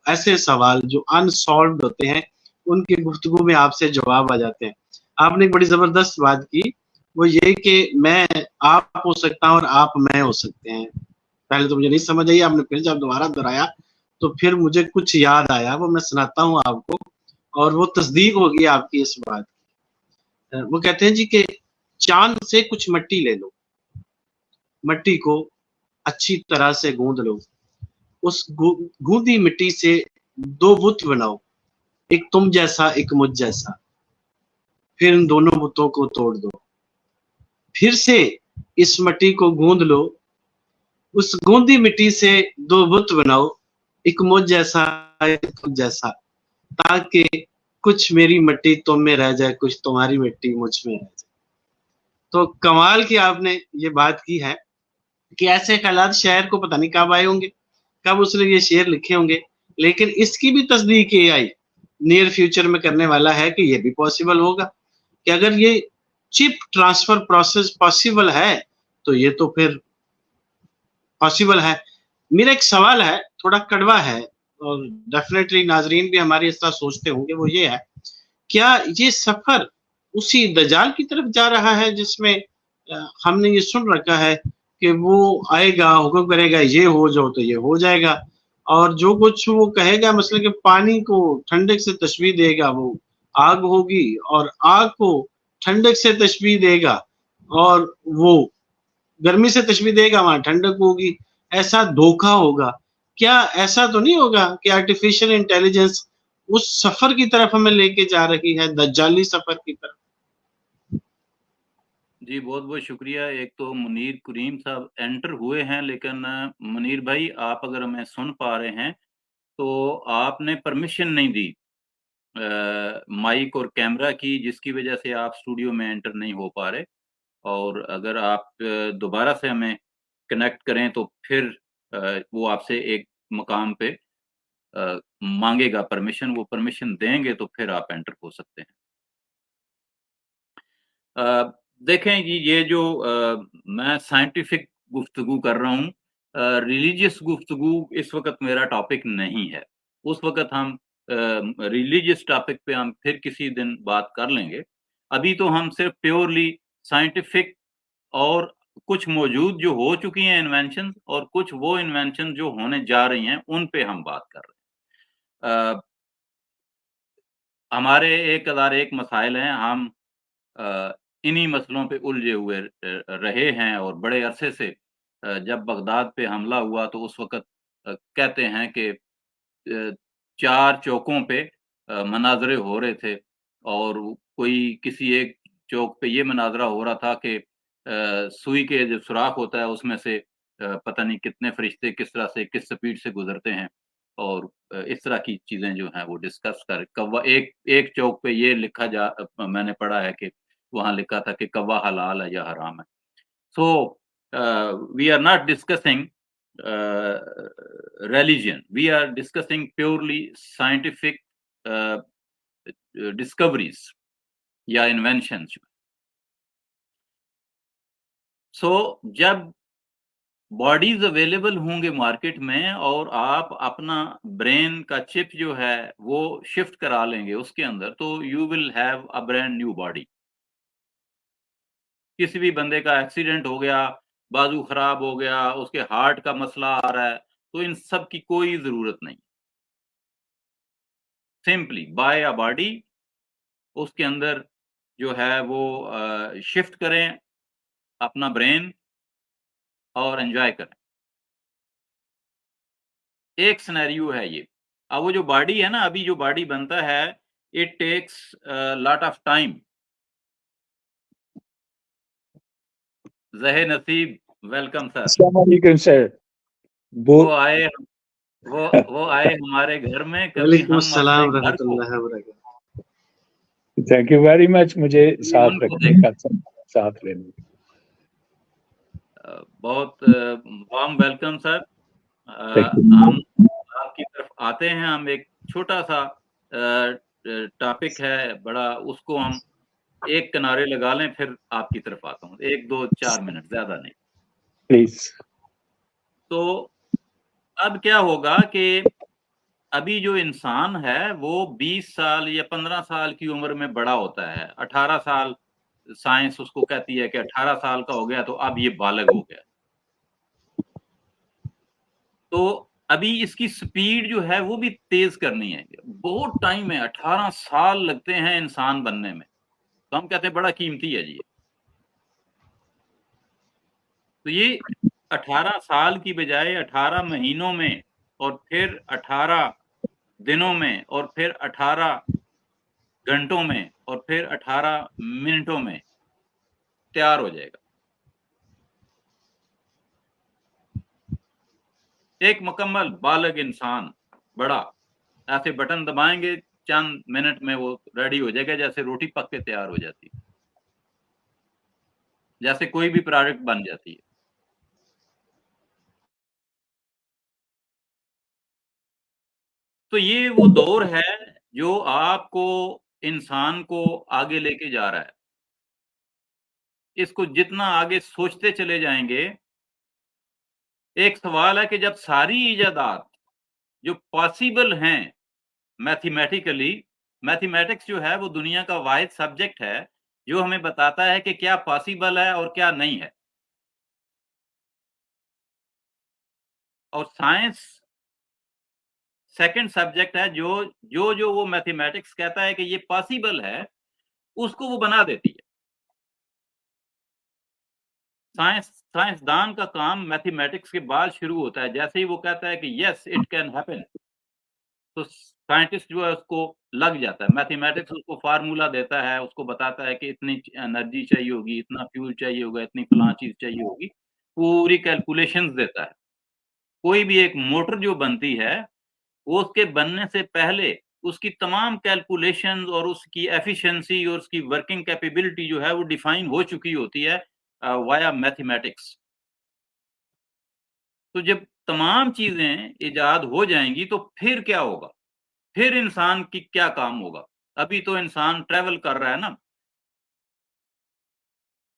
ऐसे सवाल जो अनसॉल्व्ड होते हैं उनकी गुफ्तगू में आपसे जवाब आ जाते हैं। आपने एक बड़ी जबरदस्त बात की, वो ये कि मैं आप हो सकता हूँ और आप मैं हो सकते हैं। पहले तो मुझे नहीं समझ आई, आपने फिर जब दोबारा दोहराया तो फिर मुझे कुछ याद आया, वो मैं सुनाता हूँ आपको, और वो तस्दीक होगी आपकी इस बात की। वो कहते हैं जी कि चांद से कुछ मिट्टी ले लो, मिट्टी को अच्छी तरह से गूंद लो, उस गूंदी मिट्टी से दो बुत बनाओ, एक तुम जैसा एक मुझ जैसा, फिर इन दोनों बुतों को तोड़ दो, फिर से इस मिट्टी को गूंद लो, उस गूंदी मिट्टी से दो बुत बनाओ, एक मुझ जैसा एक तुम जैसा, ताकि कुछ मेरी मिट्टी तुम में रह जाए, कुछ तुम्हारी मिट्टी मुझ में रह जाए। तो कमाल की आपने ये बात की है कि ऐसे ख्यालात शायर को पता नहीं कब आए होंगे, कब उसने ये शेर लिखे होंगे, लेकिन इसकी भी तस्दीक एआई नियर फ्यूचर में करने वाला है कि ये भी पॉसिबल होगा, कि अगर ये चिप ट्रांसफर प्रोसेस पॉसिबल है तो ये तो फिर पॉसिबल है। मेरा एक सवाल है, थोड़ा कड़वा है, और डेफिनेटली नाजरीन भी हमारे इस तरह सोचते होंगे, वो ये है, क्या ये सफर उसी दजाल की तरफ जा रहा है जिसमें हमने ये सुन रखा है कि वो आएगा, हुक्म करेगा ये हो जाओ तो ये हो जाएगा, और जो कुछ वो कहेगा, मतलब कि पानी को ठंडक से तशबीह देगा वो आग होगी, और आग को ठंडक से तशबीह देगा, और वो गर्मी से तशबीह देगा, वहां ठंडक होगी, ऐसा धोखा होगा। क्या ऐसा तो नहीं होगा कि आर्टिफिशियल इंटेलिजेंस उस सफर की तरफ हमें लेके जा रही है, दज्जाली सफर की तरफ? जी, बहुत-बहुत शुक्रिया। एक तो मुनीर करीम साहब एंटर हुए हैं, लेकिन मुनीर भाई आप अगर हमें सुन पा रहे हैं, तो आपने परमिशन नहीं दी माइक और कैमरा की, जिसकी वजह से आप स्टूडियो में एंटर नहीं हो पा रहे। और अगर आप दोबारा से हमें कनेक्ट करें तो फिर वो आपसे एक मकाम पे माँगेगा परमिशन, वो परमिशन देंगे तो फिर आप एंटर हो सकते हैं। देखें जी, ये जो मैं साइंटिफिक गुफ्तगू कर रहा हूँ, रिलीजियस गुफ्तगू इस वक़्त मेरा टॉपिक नहीं है। उस वक़्त हम रिलीजियस टॉपिक पे हम फिर किसी दिन बात कर लेंगे। अभी तो हम सिर्फ़ प्योरली साइंटिफिक और कुछ मौजूद जो हो चुकी हैं इन्वेंशन्स और कुछ वो इन्वेंशन जो होने जा रही हैं, उन पे हम बात कर रहे हैं। हमारे एक अदारे एक मसाइल हैं, हम इन्हीं मसलों पे उलझे हुए रहे हैं, और बड़े अरसे से जब बगदाद पे हमला हुआ तो उस वक़्त कहते हैं कि 4 चौकों पे मनाज़रे हो रहे थे, और कोई किसी एक चौक पे ये मनाज़रा हो रहा था कि सुई के जो सुराख होता है उसमें से पता नहीं कितने फ़रिश्ते किस तरह से किस स्पीड से गुज़रते हैं, और इस तरह की चीज़ें जो हैं वो डिस्कस कर कव्वा एक एक चौक पे ये लिखा मैंने पढ़ा है कि वहाँ लिखा था कि कव्वा हलाल है या हराम है। So, we are not discussing uh, religion. We are discussing purely scientific uh, discoveries या inventions. So, जब बॉडीज अवेलेबल होंगे मार्केट में और आप अपना ब्रेन का चिप जो है वो शिफ्ट करा लेंगे उसके अंदर, तो you will have a brand new body. किसी भी बंदे का एक्सीडेंट हो गया, बाजू खराब हो गया, उसके हार्ट का मसला आ रहा है, तो इन सब की कोई ज़रूरत नहीं। सिंपली बाय अ बॉडी, उसके अंदर जो है वो शिफ्ट करें अपना ब्रेन और एन्जॉय करें। एक सिनेरियो है ये। अब वो जो बॉडी है ना, अभी जो बॉडी बनता है, it takes lot of time. ज़हे नसीब, वेलकम सर। अस्सलाम वालेकुम सर। वो आए वो आए हमारे घर में, कभी वालेकुम हम अपने अस्सलाम घर को रहमतुल्लाहि व बरकातहू। थैंक यू वेरी मच मुझे साथ उनको रखने का, साथ लेने का। बहुत warm welcome sir. Thank you. हम आपकी आते हैं हम एक छोटा सा टॉपिक है बड़ा, उसको हम एक किनारे लगा लें, फिर आपकी तरफ आता हूँ। 1, 2, 4 मिनट, ज़्यादा नहीं। प्लीज। तो अब क्या होगा कि अभी जो इंसान है वो 20 साल या 15 साल की उम्र में बड़ा होता है। 18 साल साइंस उसको कहती है कि 18 साल का हो गया तो अब ये बालिग हो गया। तो अभी इसकी स्पीड जो है वो भी तेज़ करनी है। बहुत टाइम है, 18 साल लगते हैं इंसान बनने में। तो हम कहते हैं बड़ा कीमती है जी ये। तो ये 18 साल की बजाय 18 महीनों में और फिर 18 दिनों में और फिर 18 घंटों में और फिर 18 मिनटों में तैयार हो जाएगा। एक मुकम्मल बालिग इंसान, बड़ा, ऐसे बटन दबाएँगे, चंद मिनट में वो रेडी हो जाएगा, जैसे रोटी पक के तैयार हो जाती है। जैसे कोई भी प्रोडक्ट बन जाती है। तो ये वो दौर है जो आपको, इंसान को आगे लेके जा रहा है। इसको जितना आगे सोचते चले जाएँगे, एक सवाल है कि जब सारी इजादात जो पॉसिबल हैं मैथमेटिकली, मैथमेटिक्स जो है वो दुनिया का वाहिद सब्जेक्ट है जो हमें बताता है कि क्या पॉसिबल है और क्या नहीं है। और साइंस सेकंड सब्जेक्ट है जो वो मैथमेटिक्स कहता है कि ये पॉसिबल है, उसको वो बना देती है। साइंसदान का काम मैथमेटिक्स के बाद शुरू होता है। जैसे ही वो कहता है कि यस इट कैन हैपन, तो साइंटिस्ट जो है उसको लग जाता है। मैथमेटिक्स उसको फ़ॉर्मूला देता है, उसको बताता है कि इतनी एनर्जी चाहिए होगी, इतना फ्यूल चाहिए होगा, इतनी फलाँ चीज़ चाहिए होगी, पूरी कैलकुलेशंस देता है। कोई भी एक मोटर जो बनती है, वो उसके बनने से पहले उसकी तमाम कैलकुलेशंस और उसकी एफिशिएंसी और उसकी वर्किंग कैपेबिलिटी जो है वो डिफाइन हो चुकी होती है वाया मैथमेटिक्स। तो जब तमाम चीज़ें इजाद हो जाएँगी तो फिर क्या होगा? फिर इंसान की क्या काम होगा? अभी तो इंसान ट्रैवल कर रहा है ना।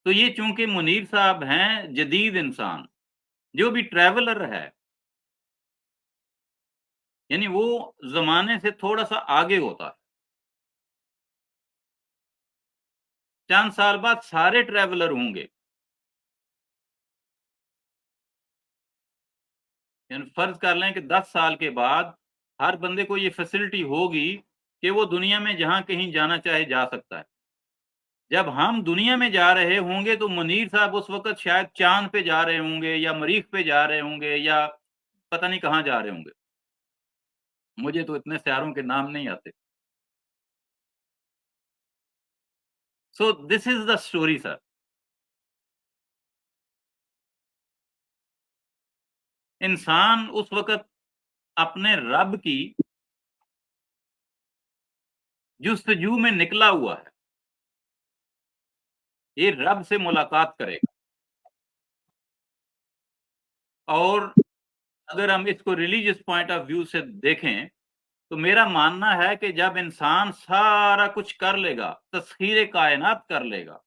तो ये चूँकि मुनीर साहब हैं जदीद इंसान, जो भी ट्रैवलर है, यानी वो ज़माने से थोड़ा-सा आगे होता है। चंद साल बाद सारे ट्रैवलर होंगे। यानी फ़र्ज़ कर लें कि 10 साल के बाद हर बंदे को ये फैसिलिटी होगी कि वो दुनिया में जहाँ कहीं जाना चाहे जा सकता है। जब हम दुनिया में जा रहे होंगे तो मुनीर साहब उस वक़्त शायद चाँद पे जा रहे होंगे या मरीख़ पे जा रहे होंगे या पता नहीं कहाँ जा रहे होंगे। मुझे तो इतने सियारों के नाम नहीं आते। So this is the story sir. इंसान उस वक़्त अपने रब की जुस्तजू में निकला हुआ है। ये रब से मुलाकात करेगा। और अगर हम इसको रिलीजियस पॉइंट ऑफ व्यू से देखें, तो मेरा मानना है कि जब इंसान सारा कुछ कर लेगा, तस्ख़ीर कायनात कर लेगा,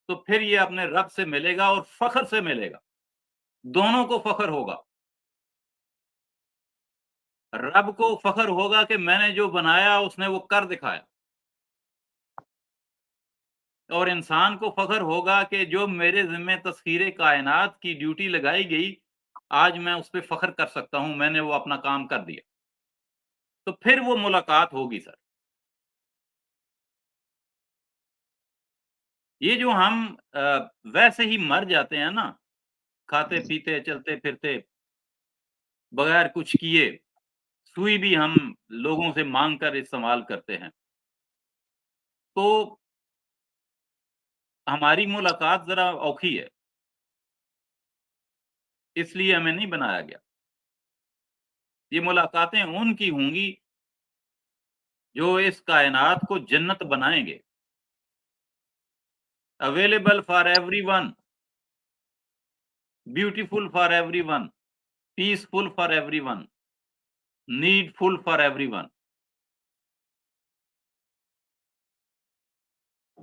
तो फिर ये अपने रब से मिलेगा और फ़ख्र से मिलेगा। दोनों को फ़ख्र होगा। रब को फ़ख्र होगा कि मैंने जो बनाया उसने वो कर दिखाया। और इंसान को फ़ख्र होगा कि जो मेरे ज़िम्मे तस्ख़ीर कायनात की ड्यूटी लगाई गई, आज मैं उस पे फ़ख्र कर सकता हूँ, मैंने वो अपना काम कर दिया। तो फिर वो मुलाकात होगी सर। ये जो हम वैसे ही मर जाते हैं ना, खाते-पीते, चलते-फिरते, बगैर कुछ किए, सुई भी हम लोगों से माँग कर इस्तेमाल करते हैं। तो हमारी मुलाकात ज़रा औखी है, इसलिए हमें नहीं बनाया गया। ये मुलाकातें उनकी होंगी जो इस कायनात को जन्नत बनाएँगे। Available for everyone, beautiful for everyone, peaceful for everyone. needful for everyone.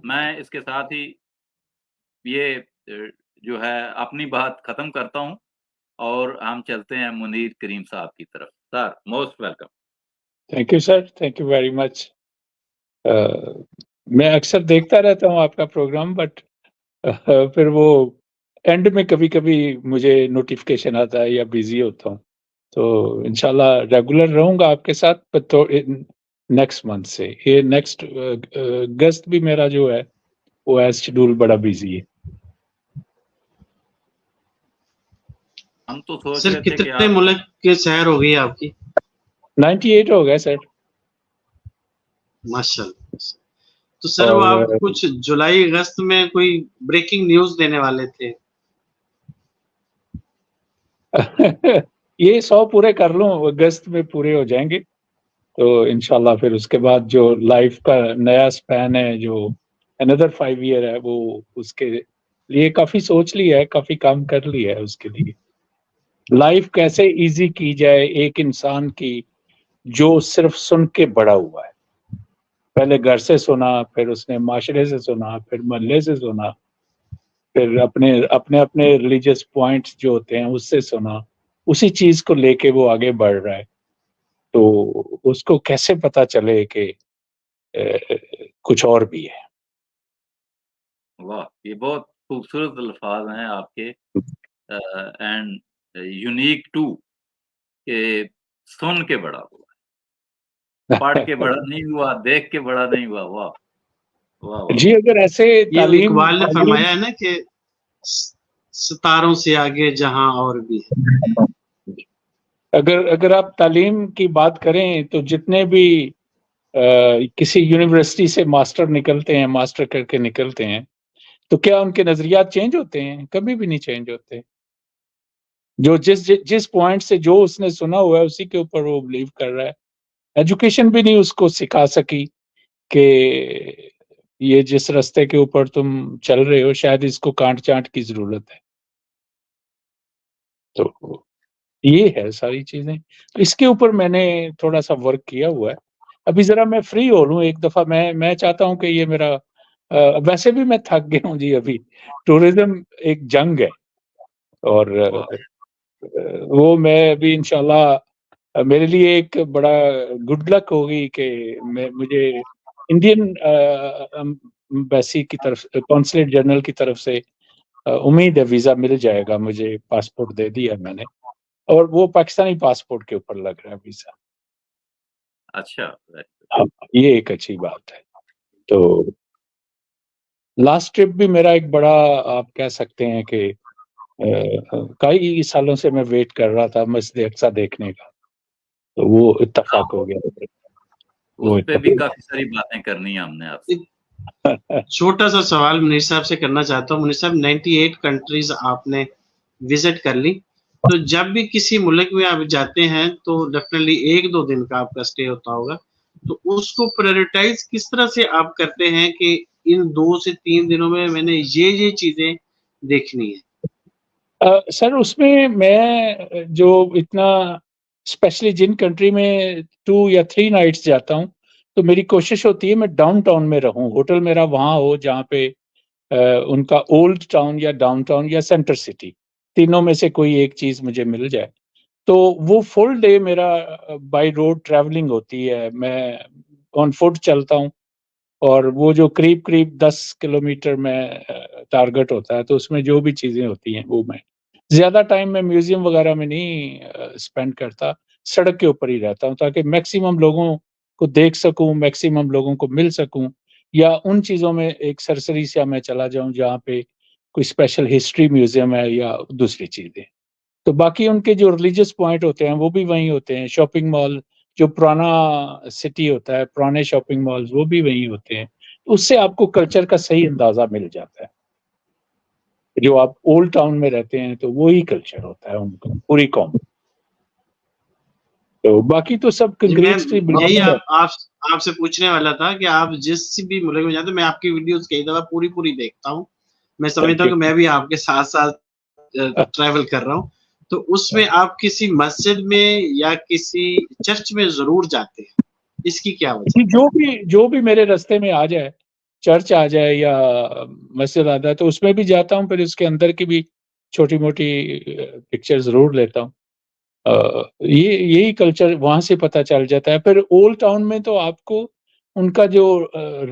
میں اس کے ساتھ ہی یہ جو ہے اپنی بات ختم کرتا ہوں اور ہم چلتے ہیں منیر کریم صاحب کی طرف. Sir most welcome. Thank you sir, thank you very much. میں اکثر دیکھتا رہتا ہوں آپ کا پروگرام, بٹ پھر وہ اینڈ میں کبھی کبھی مجھے نوٹیفیکیشن آتا ہے یا بیزی ہوتا ہوں, تو انشاءاللہ ریگولر رہوں گا آپ کے ساتھ. تو نیکسٹ منتھ سے, یہ نیکسٹ اگست بھی میرا جو ہے وہ ایز شیڈول بڑا بیزی ہے. ہم تو سوچ سر رہے تھے کہ کتنے ملک کے سیر ہو گئی آپ کی؟ 98 ہو گئے سر. ماشاء اللہ. تو سر وہ آپ کچھ جولائی اگست میں کوئی بریکنگ نیوز دینے والے تھے. یہ 100 پورے کر لوں, اگست میں پورے ہو جائیں گے تو انشاءاللہ پھر اس کے بعد جو لائف کا نیا سپین ہے, جو another 5 year ہے, وہ اس کے لیے کافی سوچ لیا ہے, کافی کام کر لیا ہے. اس کے لیے لائف کیسے ایزی کی جائے ایک انسان کی جو صرف سن کے بڑا ہوا ہے. پہلے گھر سے سنا, پھر اس نے معاشرے سے سنا, پھر محلے سے سنا, پھر اپنے ریلیجیس پوائنٹس جو ہوتے ہیں اس سے سنا, اسی چیز کو لے کے وہ آگے بڑھ رہا ہے. تو اس کو کیسے پتا چلے کہ کچھ اور بھی ہے. واہ, یہ بہت خوبصورت الفاظ ہیں آپ کے, اینڈ یونیک ٹو, کہ سن کے بڑا ہوا, پڑھ کے بڑا نہیں ہوا, دیکھ کے بڑا نہیں ہوا. واہ واہ. جی, اگر ایسے یہ اقبال نے فرمایا ہے نا کہ ستاروں سے آگے جہاں اور بھی ہے. اگر آپ تعلیم کی بات کریں تو جتنے بھی کسی یونیورسٹی سے ماسٹر نکلتے ہیں, ماسٹر کر کے نکلتے ہیں, تو کیا ان کے نظریات چینج ہوتے ہیں؟ کبھی بھی نہیں چینج ہوتے. جو جس پوائنٹ سے جو اس نے سنا ہوا ہے اسی کے اوپر وہ بلیو کر رہا ہے. ایجوکیشن بھی نہیں اس کو سکھا سکی کہ یہ جس راستے کے اوپر تم چل رہے ہو شاید اس کو کانٹ چانٹ کی ضرورت ہے. تو یہ ہے ساری چیزیں. اس کے اوپر میں نے تھوڑا سا ورک کیا ہوا ہے. ابھی ذرا میں فری ہو لوں ایک دفعہ. میں چاہتا ہوں کہ یہ میرا ویسے بھی میں تھک گیا ہوں جی. ابھی ٹورزم ایک جنگ ہے اور وہ میں ابھی انشاءاللہ میرے لیے ایک بڑا گڈ لک ہوگی کہ مجھے انڈین ایمبیسی کی طرف, قونصلیٹ جنرل کی طرف سے امید ہے ویزا مل جائے گا مجھے. پاسپورٹ دے دیا میں نے, اور وہ پاکستانی پاسپورٹ کے اوپر لگ رہا ہے ویزا. اچھا, یہ ایک اچھی بات ہے. تو لاسٹ ٹرپ بھی میرا ایک بڑا, آپ کہہ سکتے ہیں کہ کئی سالوں سے میں ویٹ کر رہا تھا مسجد اقصی دیکھنے کا, تو وہ اتفاق ہو گیا. اس پہ بھی کافی ساری باتیں کرنی ہیں ہم نے آپ سے. چھوٹا سا سوال منیر صاحب سے کرنا چاہتا ہوں. منیر صاحب 98 کنٹریز آپ نے وزٹ کر لی, تو جب بھی کسی ملک میں آپ جاتے ہیں تو ڈیفینیٹلی 1-2 دن کا آپ کا اسٹے ہوتا ہوگا, تو اس کو پرائورٹائز کس طرح سے آپ کرتے ہیں کہ ان 2 سے 3 دنوں میں میں نے یہ چیزیں دیکھنی ہے؟ سر اس میں جو اتنا اسپیشلی جن کنٹری میں 2 یا 3 نائٹس جاتا ہوں تو میری کوشش ہوتی ہے میں ڈاؤن ٹاؤن میں رہوں. ہوٹل میرا وہاں ہو جہاں پہ ان کا اولڈ ٹاؤن یا ڈاؤن ٹاؤن یا سینٹر سٹی, تینوں میں سے کوئی ایک چیز مجھے مل جائے. تو وہ فل ڈے میرا بائی روڈ ٹریولنگ ہوتی ہے. میں آن فوٹ چلتا ہوں, اور وہ جو قریب 10 کلومیٹر میں ٹارگٹ ہوتا ہے, تو اس میں جو بھی چیزیں ہوتی ہیں وہ میں زیادہ ٹائم میں میوزیم وغیرہ میں نہیں اسپینڈ کرتا, سڑک کے اوپر ہی رہتا ہوں تاکہ میکسیمم لوگوں کو دیکھ سکوں, میکسیمم لوگوں کو مل سکوں, یا ان چیزوں میں ایک سرسری سے میں چلا جاؤں جہاں پہ کوئی اسپیشل ہسٹری میوزیم ہے یا دوسری چیزیں. تو باقی ان کے جو ریلیجیس پوائنٹ ہوتے ہیں وہ بھی وہیں ہوتے ہیں. شاپنگ مال جو پرانا سٹی ہوتا ہے, پرانے شاپنگ مالز وہ بھی وہیں ہوتے ہیں. اس سے آپ کو کلچر کا صحیح اندازہ مل جاتا ہے. جو آپ اولڈ ٹاؤن میں رہتے ہیں تو وہی کلچر ہوتا ہے ان کا پوری قوم. تو باقی تو سب یہی آپ سے پوچھنے والا تھا کہ آپ جس بھی ملک میں جاتے ہیں, میں آپ کی ویڈیوز کئی دفعہ پوری دیکھتا ہوں. میں سمجھتا ہوں کہ میں بھی آپ کے ساتھ ٹریول کر رہا ہوں. تو اس میں آپ کسی مسجد میں یا کسی چرچ میں ضرور جاتے ہیں، اس کی کیا وجہ؟ جو بھی میرے راستے میں آ جائے، چرچ آ جائے یا مسجد آ جائے تو اس میں بھی جاتا ہوں، پھر اس کے اندر کی بھی چھوٹی موٹی پکچر ضرور لیتا ہوں. یہی کلچر وہاں سے پتہ چل جاتا ہے. پھر اولڈ ٹاؤن میں تو آپ کو ان کا جو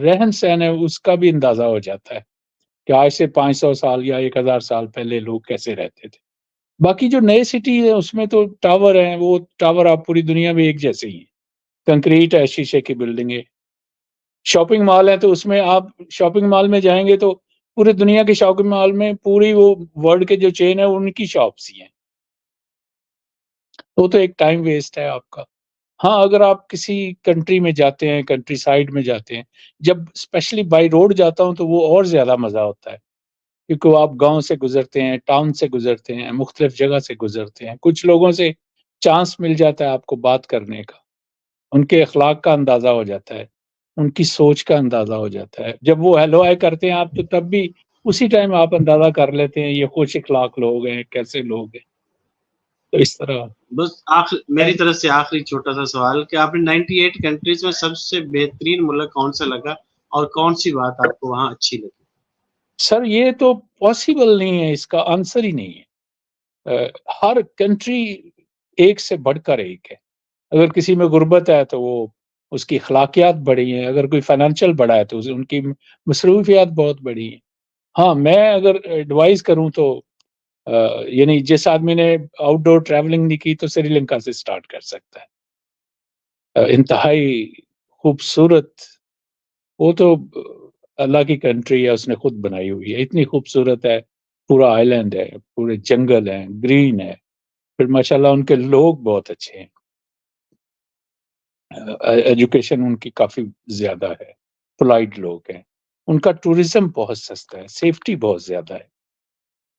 رہن سہن ہے اس کا بھی اندازہ ہو جاتا ہے کہ آج سے 500 سال یا 1000 سال پہلے لوگ کیسے رہتے تھے. باقی جو نئے سٹی ہے اس میں تو ٹاور ہیں، وہ ٹاور آپ پوری دنیا میں ایک جیسے ہی ہیں، کنکریٹ ہے، شیشے کی بلڈنگیں. شاپنگ مال ہے تو اس میں آپ شاپنگ مال میں جائیں گے تو پوری دنیا کے شاپنگ مال میں پوری وہ ورلڈ کے جو چین ہے ان کی شاپس ہی ہیں. وہ تو ایک ٹائم ویسٹ ہے آپ کا. ہاں اگر آپ کسی کنٹری میں جاتے ہیں، کنٹری سائڈ میں جاتے ہیں، جب اسپیشلی بائی روڈ جاتا ہوں تو وہ اور زیادہ مزہ ہوتا ہے، کیونکہ آپ گاؤں سے گزرتے ہیں، ٹاؤن سے گزرتے ہیں، مختلف جگہ سے گزرتے ہیں. کچھ لوگوں سے چانس مل جاتا ہے آپ کو بات کرنے کا، ان کے اخلاق کا اندازہ ہو جاتا ہے، ان کی سوچ کا اندازہ ہو جاتا ہے. جب وہ ہیلو ہائی کرتے ہیں آپ تو تب بھی اسی ٹائم آپ اندازہ کر لیتے ہیں یہ خوش اخلاق لوگ ہیں، کیسے لوگ ہیں. تو اس طرح بس میری طرف سے آخری چھوٹا سا سوال کہ آپ نے 98 کنٹریز میں سب سے بہترین ملک کون سا لگا اور کون سی بات آپ کو وہاں اچھی لگی؟ سر یہ تو پاسبل نہیں ہے، اس کا آنسر ہی نہیں ہے. ہر کنٹری ایک سے بڑھ کر ایک ہے. اگر کسی میں غربت ہے تو وہ اس کی اخلاقیات بڑی ہیں، اگر کوئی فائنینشیل بڑا ہے تو ان کی مصروفیات بہت بڑی ہیں. ہاں میں اگر ایڈوائز کروں تو یعنی جس آدمی نے آؤٹ ڈور ٹریولنگ نہیں کی تو سری لنکا سے سٹارٹ کر سکتا ہے. انتہائی خوبصورت، وہ تو اللہ کی کنٹری ہے، اس نے خود بنائی ہوئی ہے، اتنی خوبصورت ہے. پورا آئی لینڈ ہے، پورے جنگل ہیں، گرین ہے. پھر ماشاءاللہ ان کے لوگ بہت اچھے ہیں، ایجوکیشن ان کی کافی زیادہ ہے، پولائٹ لوگ ہیں. ان کا ٹورزم بہت سستا ہے، سیفٹی بہت زیادہ ہے.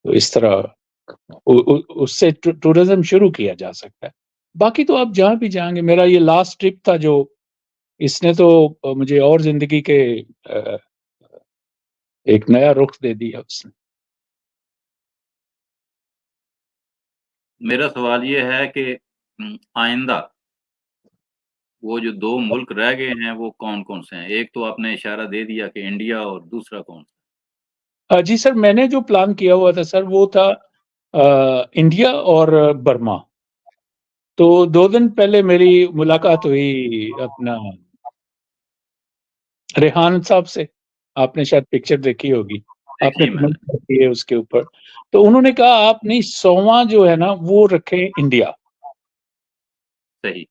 تو اس طرح اس سے ٹورزم شروع کیا جا سکتا ہے. باقی تو آپ جہاں بھی جائیں گے، میرا یہ لاسٹ ٹرپ تھا جو اس نے تو مجھے اور زندگی کے ایک نیا رخ دے دیا اس نے. میرا سوال یہ ہے کہ آئندہ وہ جو 2 ملک رہ گئے ہیں وہ کون کون سے ہیں؟ ایک تو آپ نے اشارہ دے دیا کہ انڈیا، اور دوسرا کون سا؟ جی سر، میں نے جو پلان کیا ہوا تھا سر وہ تھا انڈیا اور برما. تو 2 دن پہلے میری ملاقات ہوئی اپنا ریحان صاحب سے، آپ نے شاید پکچر دیکھی ہوگی، آپ نے دیکھیے میں نے کمنٹ کی ہے اس کے اوپر. تو انہوں نے کہا آپ نے 100واں جو ہے نا وہ رکھیں انڈیا. صحیح.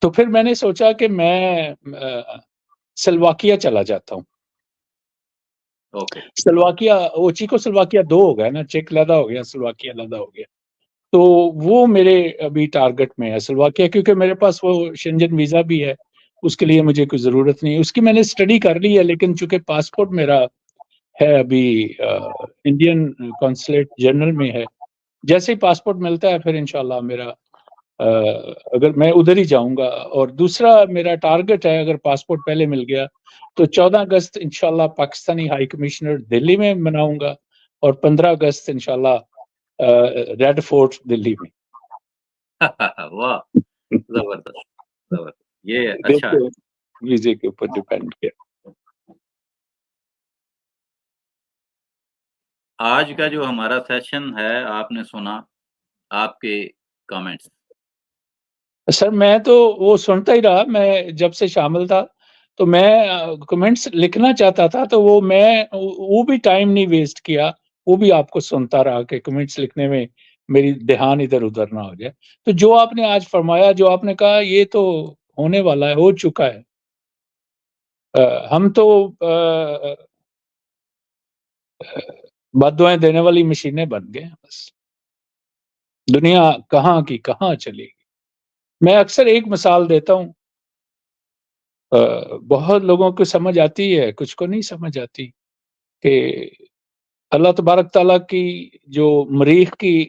تو پھر میں نے سوچا کہ میں سلواکیہ چلا جاتا ہوں. اوکے. سلواکیہ، وہ چیکو سلواکیہ 2 ہو گیا نا، چیک علیحدہ ہو گیا، سلواکیہ علیحدہ ہو گیا. تو وہ میرے ابھی ٹارگٹ میں ہے سلواکیہ، کیونکہ میرے پاس وہ شنجن ویزا بھی ہے، اس کے لیے مجھے کوئی ضرورت نہیں. اس کی میں نے اسٹڈی کر لی ہے، لیکن چونکہ پاسپورٹ میرا ہے ابھی انڈین کونسلیٹ جنرل میں ہے. جیسے ہی پاسپورٹ ملتا ہے پھر انشاءاللہ میرا اگر میں ادھر ہی جاؤں گا. اور دوسرا میرا ٹارگٹ ہے، اگر پاسپورٹ پہلے مل گیا تو 14 اگست انشاءاللہ پاکستانی ہائی کمشنر دلی میں مناؤں گا، اور 15 اگست انشاءاللہ ریڈ فورٹ دلی میں. واہ، زبردست زبردست، یہ اچھا ہے. ویزے کے اوپر ڈیپینڈ کیا. آج کا جو ہمارا سیشن ہے آپ نے سنا، آپ کے کامنٹس؟ سر میں تو وہ سنتا ہی رہا، میں جب سے شامل تھا تو میں کمنٹس لکھنا چاہتا تھا، تو وہ بھی ٹائم نہیں ویسٹ کیا، وہ بھی آپ کو سنتا رہا کہ کمنٹس لکھنے میں میری دھیان ادھر ادھر نہ ہو جائے. تو جو آپ نے آج فرمایا، جو آپ نے کہا، یہ تو ہونے والا ہے، ہو چکا ہے. ہم تو بد دعائیں دینے والی مشینیں بن گئے ہیں. بس دنیا کہاں کی کہاں چلے گی. میں اکثر ایک مثال دیتا ہوں، بہت لوگوں کو سمجھ آتی ہے، کچھ کو نہیں سمجھ آتی، کہ اللہ تبارک تعالیٰ کی جو مریخ کی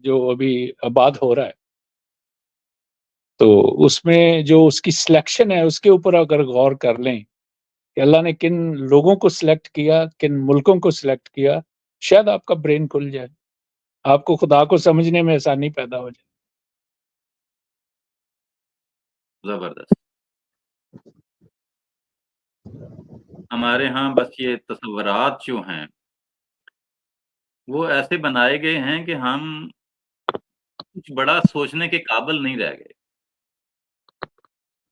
جو ابھی آباد ہو رہا ہے، تو اس میں جو اس کی سلیکشن ہے اس کے اوپر اگر غور کر لیں کہ اللہ نے کن لوگوں کو سلیکٹ کیا، کن ملکوں کو سلیکٹ کیا، شاید آپ کا برین کھل جائے. آپ کو خدا کو سمجھنے میں آسانی پیدا ہو جائے. زبردست. ہمارے ہاں بس یہ تصورات جو ہیں وہ ایسے بنائے گئے ہیں کہ ہم کچھ بڑا سوچنے کے قابل نہیں رہ گئے.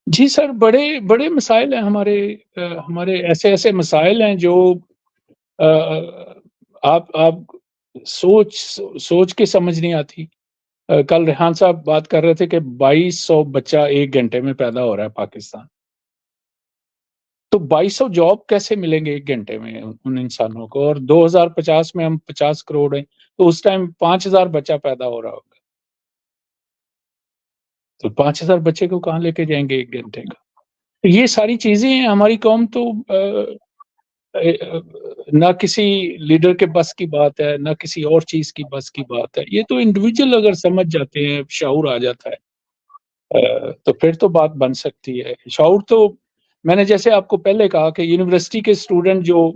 جی سر، بڑے بڑے مسائل ہیں ہمارے ایسے مسائل ہیں جو آپ سوچ کے سمجھ نہیں آتی. کل ریحان صاحب بات کر رہے تھے کہ 2200 بچہ 1 گھنٹے میں پیدا ہو رہا ہے پاکستان. تو 2200 جاب کیسے ملیں گے 1 گھنٹے میں ان انسانوں کو؟ اور 2050 میں ہم 50 کروڑ ہیں تو اس ٹائم 5000 بچہ پیدا ہو رہا ہوگا. تو 5000 بچے کو کہاں لے کے جائیں گے 1 گھنٹے کا؟ یہ ساری چیزیں ہیں. ہماری قوم تو نہ کسی لیڈر کے بس کی بات ہے، نہ کسی اور چیز کی بس کی بات ہے. یہ تو انڈیویجول اگر سمجھ جاتے ہیں، شعور آ جاتا ہے تو پھر تو بات بن سکتی ہے. شعور تو میں نے جیسے آپ کو پہلے کہا کہ یونیورسٹی کے اسٹوڈنٹ جو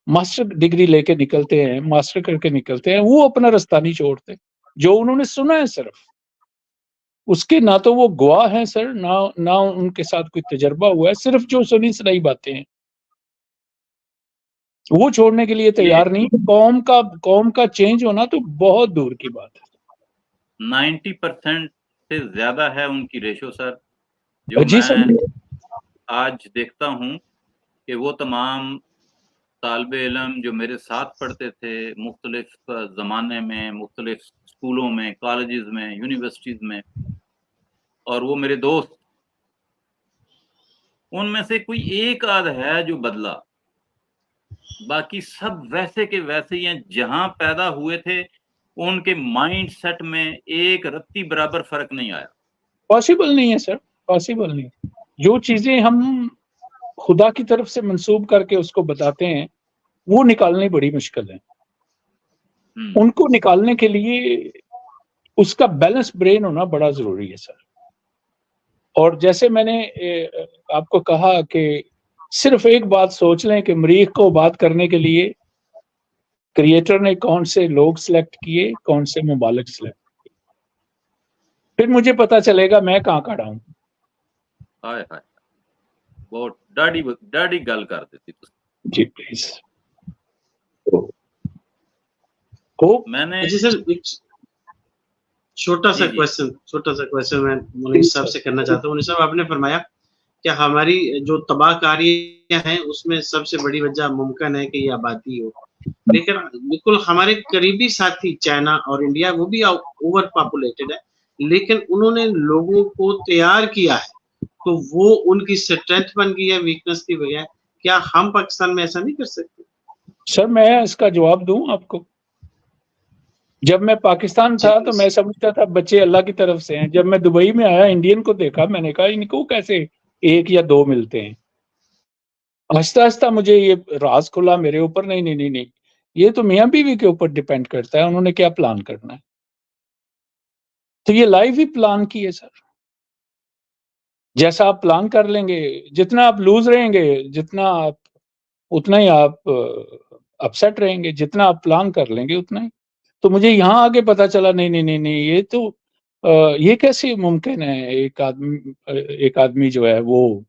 ماسٹر ڈگری لے کے نکلتے ہیں، ماسٹر کر کے نکلتے ہیں، وہ اپنا رستہ نہیں چھوڑتے. جو انہوں نے سنا ہے صرف اس کے نہ تو وہ گواہ ہیں سر، نہ ان کے ساتھ کوئی تجربہ ہوا ہے. صرف جو سنی سنائی باتیں ہیں وہ چھوڑنے کے لیے تیار نہیں. قوم کا چینج ہونا تو بہت دور کی بات ہے. 90% سے زیادہ ہے ان کی ریشو سر. جو جی سر. میں آج دیکھتا ہوں کہ وہ تمام طالب علم جو میرے ساتھ پڑھتے تھے مختلف زمانے میں، مختلف اسکولوں میں، کالجز میں، یونیورسٹیز میں، اور وہ میرے دوست، ان میں سے کوئی ایک آدھ ہے جو بدلا. باقی سب ویسے کے ویسے ہی ہیں جہاں پیدا ہوئے تھے. ان کے مائنڈ سیٹ میں ایک رتی برابر فرق نہیں آیا. پاسبل نہیں ہے سر، پاسبل نہیں. جو چیزیں ہم خدا کی طرف سے منسوب کر کے اس کو بتاتے ہیں وہ نکالنی بڑی مشکل ہے. ان کو نکالنے کے لیے اس کا بیلنس برین ہونا بڑا ضروری ہے سر. اور جیسے میں نے آپ کو کہا کہ صرف ایک بات سوچ لیں کہ مریخ کو بات کرنے کے لیے کریٹر نے کون سے لوگ سلیکٹ کیے، کون سے ممالک سلیکٹ کیے، پھر مجھے پتا چلے گا میں کہاں کھڑا ہوں. ہائے ہائے، بہت ڈاڈی گل کر دیتی. جی پلیز. میں نے جی سر ایک چھوٹا سا کویسچن میں منیر صاحب سے کرنا چاہتا ہوں. منیر صاحب، آپ نے فرمایا کہ ہماری جو تباہ کاریاں ہیں اس میں سب سے بڑی وجہ ممکن ہے کہ یہ آبادی ہو، لیکن بالکل ہمارے قریبی ساتھی چائنا اور انڈیا وہ بھی اوور پاپولیٹڈ ہے، لیکن انہوں نے لوگوں کو تیار کیا ہے تو وہ ان کی اسٹرینتھ بن گئی ہے ویکنس کی بجائے. کیا ہم پاکستان میں ایسا نہیں کر سکتے؟ سر میں اس کا جواب دوں آپ کو. جب میں پاکستان تھا تو میں سمجھتا تھا بچے اللہ کی طرف سے ہیں. جب میں دبئی میں آیا انڈین کو دیکھا، میں نے کہا ان کو کیسے 1 یا 2 ملتے ہیں. آہستہ آہستہ مجھے یہ راز کھلا میرے اوپر. نہیں، یہ تو میاں بیوی کے اوپر ڈیپینڈ کرتا ہے انہوں نے کیا پلان کرنا ہے. تو یہ لائف ہی پلان کی ہے سر. جیسا آپ پلان کر لیں گے، جتنا آپ لوز رہیں گے اتنا ہی آپ اپسیٹ رہیں گے. جتنا آپ پلان کر لیں گے اتنا ہی. تو مجھے یہاں آگے پتا چلا نہیں، یہ تو یہ کیسے ممکن ہے. ایک آدمی جو ہے وہ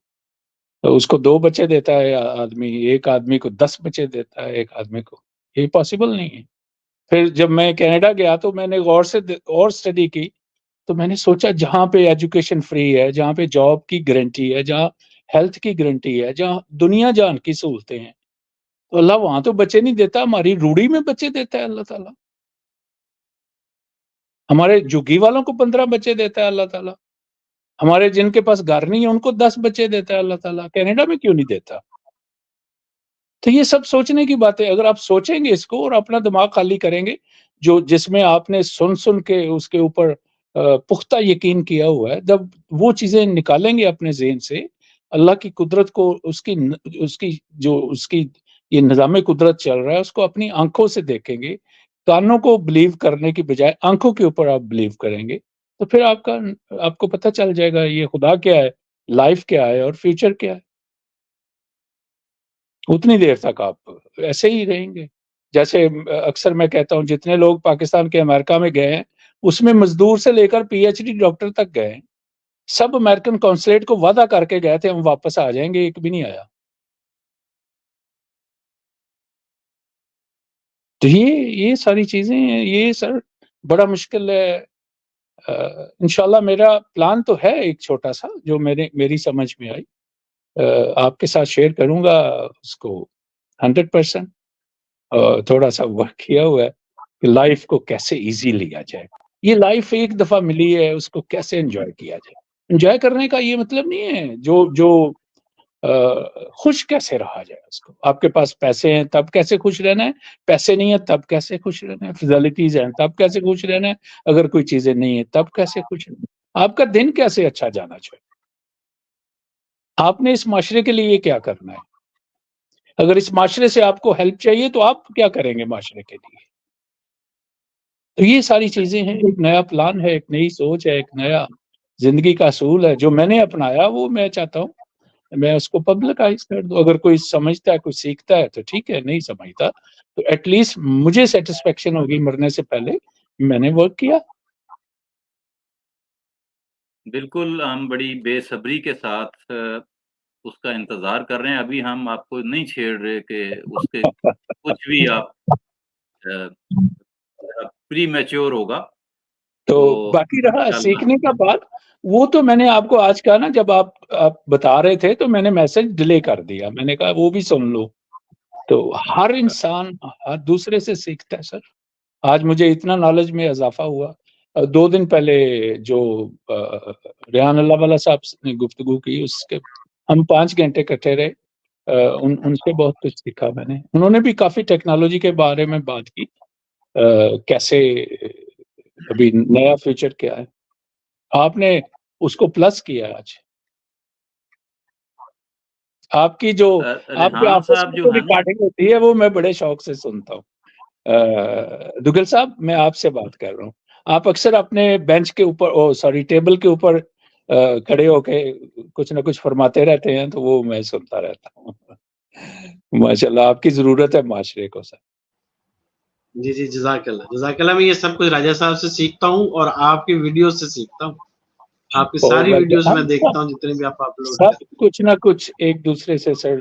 اس کو 2 بچے دیتا ہے آدمی، ایک آدمی کو 10 بچے دیتا ہے ایک آدمی کو. یہ پاسبل نہیں ہے. پھر جب میں کینیڈا گیا تو میں نے غور سے اور اسٹڈی کی تو میں نے سوچا جہاں پہ ایجوکیشن فری ہے، جہاں پہ جاب کی گارنٹی ہے، جہاں ہیلتھ کی گارنٹی ہے، جہاں دنیا جان کی سہولتیں ہیں، تو اللہ وہاں تو بچے نہیں دیتا، ہماری روڑی میں بچے دیتا ہے اللہ تعالیٰ. ہمارے جھگی والوں کو 15 بچے دیتا ہے اللہ تعالیٰ. ہمارے جن کے پاس گھر نہیں ہے ان کو 10 بچے دیتا ہے اللہ تعالیٰ. کینیڈا میں کیوں نہیں دیتا؟ تو یہ سب سوچنے کی باتیں. اگر آپ سوچیں گے اس کو اور اپنا دماغ خالی کریں گے، جس میں آپ نے سن کے اس کے اوپر پختہ یقین کیا ہوا ہے، جب وہ چیزیں نکالیں گے اپنے ذہن سے، اللہ کی قدرت کو، اس کی یہ نظام قدرت چل رہا ہے اس کو اپنی آنکھوں سے دیکھیں گے، کانوں کو بلیو کرنے کی بجائے آنکھوں کے اوپر آپ بلیو کریں گے، تو پھر آپ کو پتہ چل جائے گا یہ خدا کیا ہے، لائف کیا ہے اور فیوچر کیا ہے. اتنی دیر تک آپ ایسے ہی رہیں گے جیسے اکثر میں کہتا ہوں جتنے لوگ پاکستان کے امریکہ میں گئے ہیں اس میں مزدور سے لے کر پی ایچ ڈی ڈاکٹر تک گئے ہیں. سب امریکن کونسلیٹ کو وعدہ کر کے گئے تھے ہم واپس آ جائیں گے, ایک بھی نہیں آیا. تو یہ ساری چیزیں ہیں, یہ سر بڑا مشکل ہے. انشاءاللہ میرا پلان تو ہے ایک چھوٹا سا جو میری سمجھ میں آئی, آپ کے ساتھ شیئر کروں گا اس کو 100%. تھوڑا سا ورک کیا ہوا ہے کہ لائف کو کیسے ایزی لیا جائے. یہ لائف ایک دفعہ ملی ہے, اس کو کیسے انجوائے کیا جائے. انجوائے کرنے کا یہ مطلب نہیں ہے جو خوش کیسے رہا جائے اس کو. آپ کے پاس پیسے ہیں تب کیسے خوش رہنا ہے, پیسے نہیں ہیں تب کیسے خوش رہنا ہے, فیزیلٹیز ہیں تب کیسے خوش رہنا ہے, اگر کوئی چیزیں نہیں ہیں تب کیسے خوش رہنا ہے. آپ کا دن کیسے اچھا جانا چاہیے, آپ نے اس معاشرے کے لیے کیا کرنا ہے. اگر اس معاشرے سے آپ کو ہیلپ چاہیے تو آپ کیا کریں گے معاشرے کے لیے. تو یہ ساری چیزیں ہیں, ایک نیا پلان ہے, ایک نئی سوچ ہے, ایک نیا زندگی کا اصول ہے جو میں نے اپنایا. وہ میں چاہتا ہوں میں اس کو پبلکائز کر دوں. اگر کوئی سمجھتا ہے, کوئی سیکھتا ہے تو ٹھیک ہے, نہیں سمجھتا تو ایٹ لیسٹ مجھے سیٹسفیکشن ہوگی مرنے سے پہلے میں نے ورک کیا. بالکل, ہم بڑی بے صبری کے ساتھ اس کا انتظار کر رہے ہیں. ابھی ہم آپ کو نہیں چھیڑ رہے کہ اس کے کچھ بھی آپ پری میچور ہوگا. تو باقی رہا سیکھنے کا بات, وہ تو میں نے آپ کو آج کہا نا, جب آپ بتا رہے تھے تو میں نے میسج ڈیلے کر دیا. میں نے کہا وہ بھی سن لو. تو ہر انسان ہر دوسرے سے سیکھتا ہے سر. آج مجھے اتنا نالج میں اضافہ ہوا. 2 دن پہلے جو ریحان اللہ والا صاحب نے گفتگو کی, اس کے ہم 5 گھنٹے اکٹھے رہے. ان سے بہت کچھ سیکھا میں نے. انہوں نے بھی کافی ٹیکنالوجی کے بارے میں بات کی, کیسے ابھی نیا فیوچر کیا ہے. آپ نے اس کو پلس کیا. آج آپ کی جو آپ کے آفس میں جو ریکارڈنگ ہوتی ہے وہ میں بڑے شوق سے سنتا ہوں. دگل صاحب میں آپ سے بات کر رہا ہوں. آپ اکثر اپنے بینچ کے اوپر ٹیبل کے اوپر کھڑے ہو کے کچھ نہ کچھ فرماتے رہتے ہیں, تو وہ میں سنتا رہتا ہوں. ماشاءاللہ آپ کی ضرورت ہے معاشرے کو سر. جی جزاک اللہ. میں یہ سب کچھ راجہ صاحب سے سیکھتا ہوں اور آپ کی ویڈیو سے سیکھتا ہوں. آپ کی ساری ویڈیوز میں دیکھتا ہوں, جتنے بھی آپ اپلوڈ سب کچھ نہ کچھ ایک دوسرے سے سر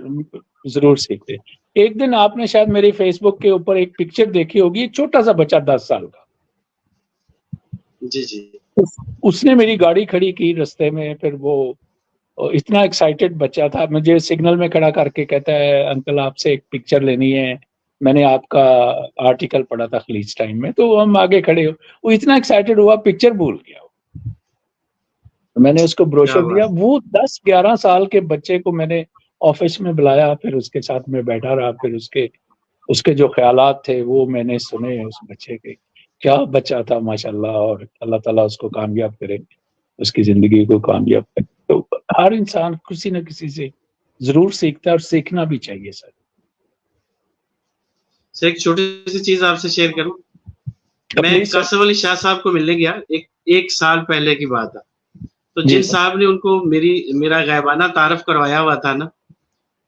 ضرور سیکھتے. ایک دن آپ نے شاید میری فیس بک کے اوپر ایک پکچر دیکھی ہوگی, ایک چھوٹا سا بچہ 10 سال کا. جی اس نے میری گاڑی کھڑی کی رستے میں. پھر وہ اتنا ایکسائٹیڈ بچہ تھا, مجھے سگنل میں کھڑا کر کے کہتا ہے انکل آپ سے ایک پکچر لینی ہے, میں نے آپ کا آرٹیکل پڑھا تھا خلیج ٹائم میں. تو ہم آگے کھڑے ہو, وہ اتنا ایکسائٹیڈ ہوا پکچر بھول گیا. میں نے اس کو بروشر دیا. وہ 10-11 سال کے بچے کو میں نے آفس میں بلایا, پھر اس کے ساتھ میں بیٹھا رہا. پھر اس کے جو خیالات تھے وہ میں نے سنے اس بچے کے. کیا بچہ تھا ماشاءاللہ, اور اللہ تعالیٰ اس کو کامیاب کرے, اس کی زندگی کو کامیاب کرے. تو ہر انسان کسی نہ کسی سے ضرور سیکھتا ہے, اور سیکھنا بھی چاہیے سر. ایک چھوٹی سی چیز آپ سے شیئر کروں. میں قاسم علی شاہ صاحب کو ملنے گیا, ایک سال پہلے کی بات ہے. تو جن صاحب نے ان کو میرا غائبانہ تعارف کروایا ہوا تھا نا,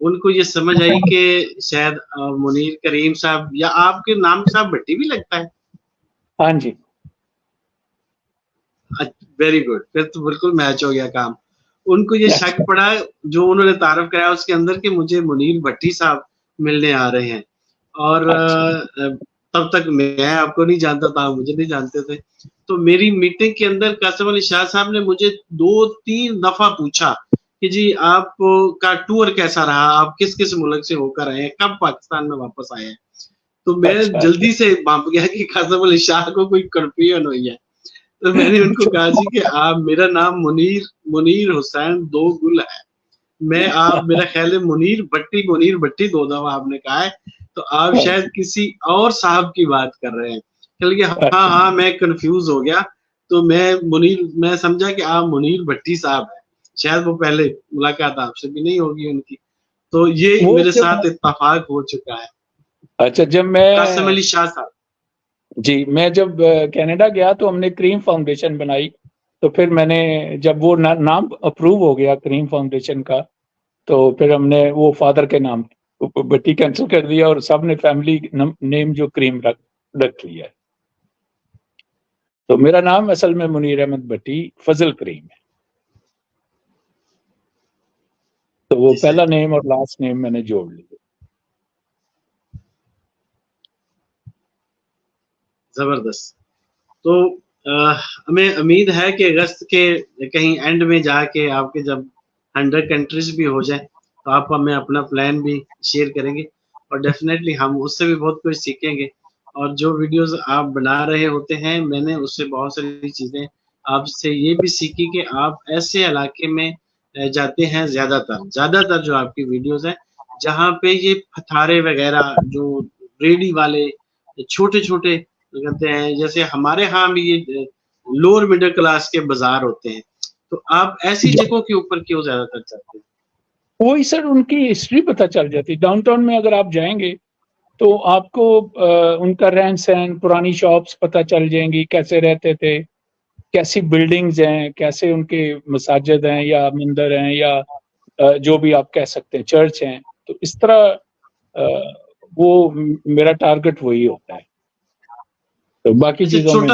ان کو یہ سمجھ آئی کہ شاید منیر کریم صاحب, یا آپ کے نام صاحب بھٹی بھی لگتا ہے. ہاں جی, ویری گڈ. پھر تو بالکل میچ ہو گیا کام. ان کو یہ شک پڑا جو انہوں نے تعارف کرایا اس کے اندر کہ مجھے منیر بھٹی صاحب ملنے آ رہے ہیں. اور تب تک میں آپ کو نہیں جانتا تھا, مجھے نہیں جانتے تھے. تو میری میٹنگ کے اندر قاسم علی شاہ صاحب نے مجھے 2-3 دفعہ پوچھا کہ جی آپ کا ٹور کیسا رہا, آپ کس ملک سے ہو کر آئے ہیں, کب پاکستان میں واپس آئے ہیں. تو میں جلدی سے بھانپ گیا کہ قاسم علی شاہ کو کوئی کنفیوژن ہوئی ہے. تو میں نے ان کو کہا جی کہ آپ, میرا نام منیر حسین 2 گل ہے. میں آپ میرا خیال ہے منیر بھٹی 2 دفعہ آپ نے کہا ہے, تو آپ شاید کسی اور صاحب کی بات کر رہے ہیں. کہ ہاں میں کنفیوز ہو گیا. تو میں سمجھا کہ آپ منیر بھٹی صاحب ہیں, شاید وہ پہلے ملاقات آپ سے بھی نہیں ہوگی ان کی. تو یہ میرے ساتھ اتفاق ہو چکا ہے. اچھا, جب میں قاسم علی شاہ صاحب, جی میں جب کینیڈا گیا تو ہم نے کریم فاؤنڈیشن بنائی. تو پھر میں نے جب وہ نام اپروو ہو گیا کریم فاؤنڈیشن کا, تو پھر ہم نے وہ فادر کے نام भट्टी कैंसिल कर दिया और सब ने फैमिली नेम जो करीम रख लिया है। तो मेरा नाम असल में मुनीर अहमद भट्टी फजल करीम है, तो वो पहला नेम और लास्ट नेम मैंने जोड़ लिया। जबरदस्त। तो हमें उम्मीद है कि अगस्त के कहीं एंड में जाके आपके जब 100 कंट्रीज भी हो जाए तो आप हमें अपना प्लान भी शेयर करेंगे, और डेफिनेटली हम उससे भी बहुत कुछ सीखेंगे। और जो वीडियोस आप बना रहे होते हैं, मैंने उससे बहुत सारी चीज़ें आपसे ये भी सीखी कि आप ऐसे इलाके में जाते हैं, ज़्यादातर जो आपकी वीडियोस हैं जहाँ पे ये फथारे वगैरह जो रेडी वाले छोटे-छोटे कहते हैं, जैसे हमारे यहाँ भी ये लोअर मिडिल क्लास के बाजार होते हैं, तो आप ऐसी जगहों के ऊपर क्यों ज्यादातर जाते हैं? वही सर, उनकी हिस्ट्री पता चल जाती है। डाउनटाउन में अगर आप जाएंगे तो आपको उनका रहन सहन, पुरानी शॉप्स पता चल जाएंगी, कैसे रहते थे, कैसी बिल्डिंग्स हैं, कैसे उनके मसाजिद हैं या मंदिर हैं या जो भी आप कह सकते हैं चर्च हैं। तो इस तरह वो मेरा टारगेट वही होता है। तो बाकी चीजों में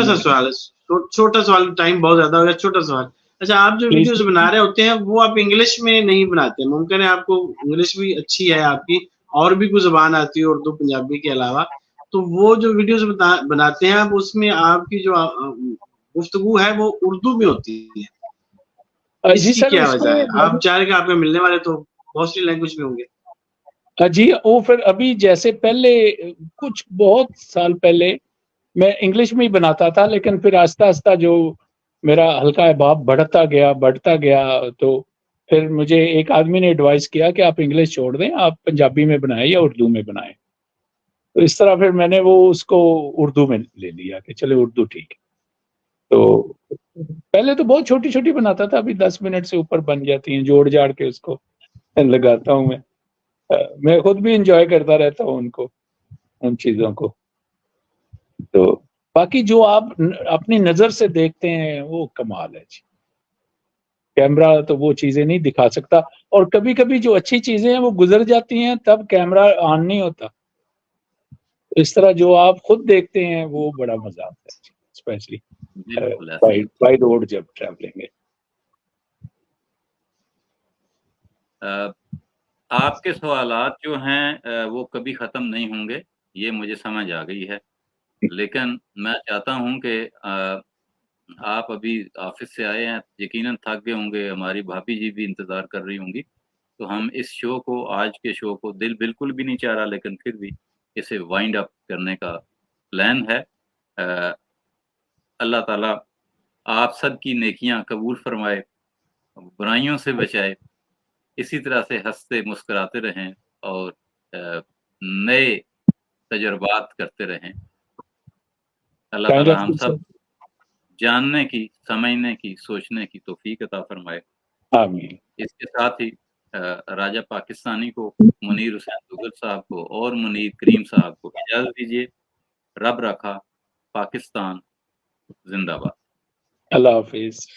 छोटा सवाल, टाइम बहुत ज्यादा हो गया, छोटा सवाल। अच्छा, आप जो वीडियोस बना रहे होते हैं वो आप इंग्लिश में नहीं बनाते? मुमकिन है आपको इंग्लिश भी अच्छी है आपकी, और भी कुछ जबान आती है उर्दू पंजाबी के अलावा, तो वो जो वीडियोस बनाते हैं आप, उसमें आपकी जो गुफ्तगू है वो उर्दू में होती है, इसकी क्या वजह है? आप चाह रहे कि आपके मिलने वाले तो बहुत सी लैंग्वेज में होंगे। जी, वो फिर अभी जैसे पहले कुछ बहुत साल पहले मैं इंग्लिश में ही बनाता था, लेकिन फिर आस्ता आस्ता जो मेरा हल्का अहबाब बढ़ता गया, तो फिर मुझे एक आदमी ने एडवाइस किया कि आप इंग्लिश छोड़ दें, आप पंजाबी में बनाएं या उर्दू में बनाएं। तो इस तरह फिर मैंने वो उसको उर्दू में ले लिया कि चले उर्दू ठीक है। तो पहले तो बहुत छोटी छोटी बनाता था, अभी 10 मिनट से ऊपर बन जाती हैं, जोड़ जाड़ के उसको लगाता हूँ मैं खुद भी इंजॉय करता रहता हूँ उनको, उन चीजों को। तो बाकी जो आप अपनी नजर से देखते हैं वो कमाल है जी, कैमरा तो वो चीजें नहीं दिखा सकता। और कभी कभी जो अच्छी चीजें हैं वो गुजर जाती हैं, तब कैमरा ऑन नहीं होता। इस तरह जो आप खुद देखते हैं वो बड़ा मजा आता है, स्पेशली बाय रोड जब ट्रैवलिंग है। आपके सवालात जो हैं वो कभी ख़त्म नहीं होंगे, ये मुझे समझ आ गई है। लेकिन मैं चाहता हूँ कि आप अभी ऑफिस से आए हैं, यकीनन थक गए होंगे, हमारी भाभी जी भी इंतज़ार कर रही होंगी। तो हम इस शो को, आज के शो को, दिल बिल्कुल भी नहीं चाह रहा, लेकिन फिर भी इसे वाइंड अप करने का प्लान है। अल्लाह ताला आप सब की नेकियां कबूल फरमाए, बुराइयों से बचाए, इसी तरह से हंसते मुस्कुराते रहें और नए तजुर्बात करते रहें। अल्लाह ताला हम सब जानने की, समझने की, सोचने की तौफीक अता फरमाए। आमीन। इसके साथ ही राजा पाकिस्तानी को, मुनीर हुसैन तुगल साहब को और मुनीर करीम साहब को इजाज़त दीजिए। रब रखा, पाकिस्तान जिंदाबाद। अल्लाह हाफिज।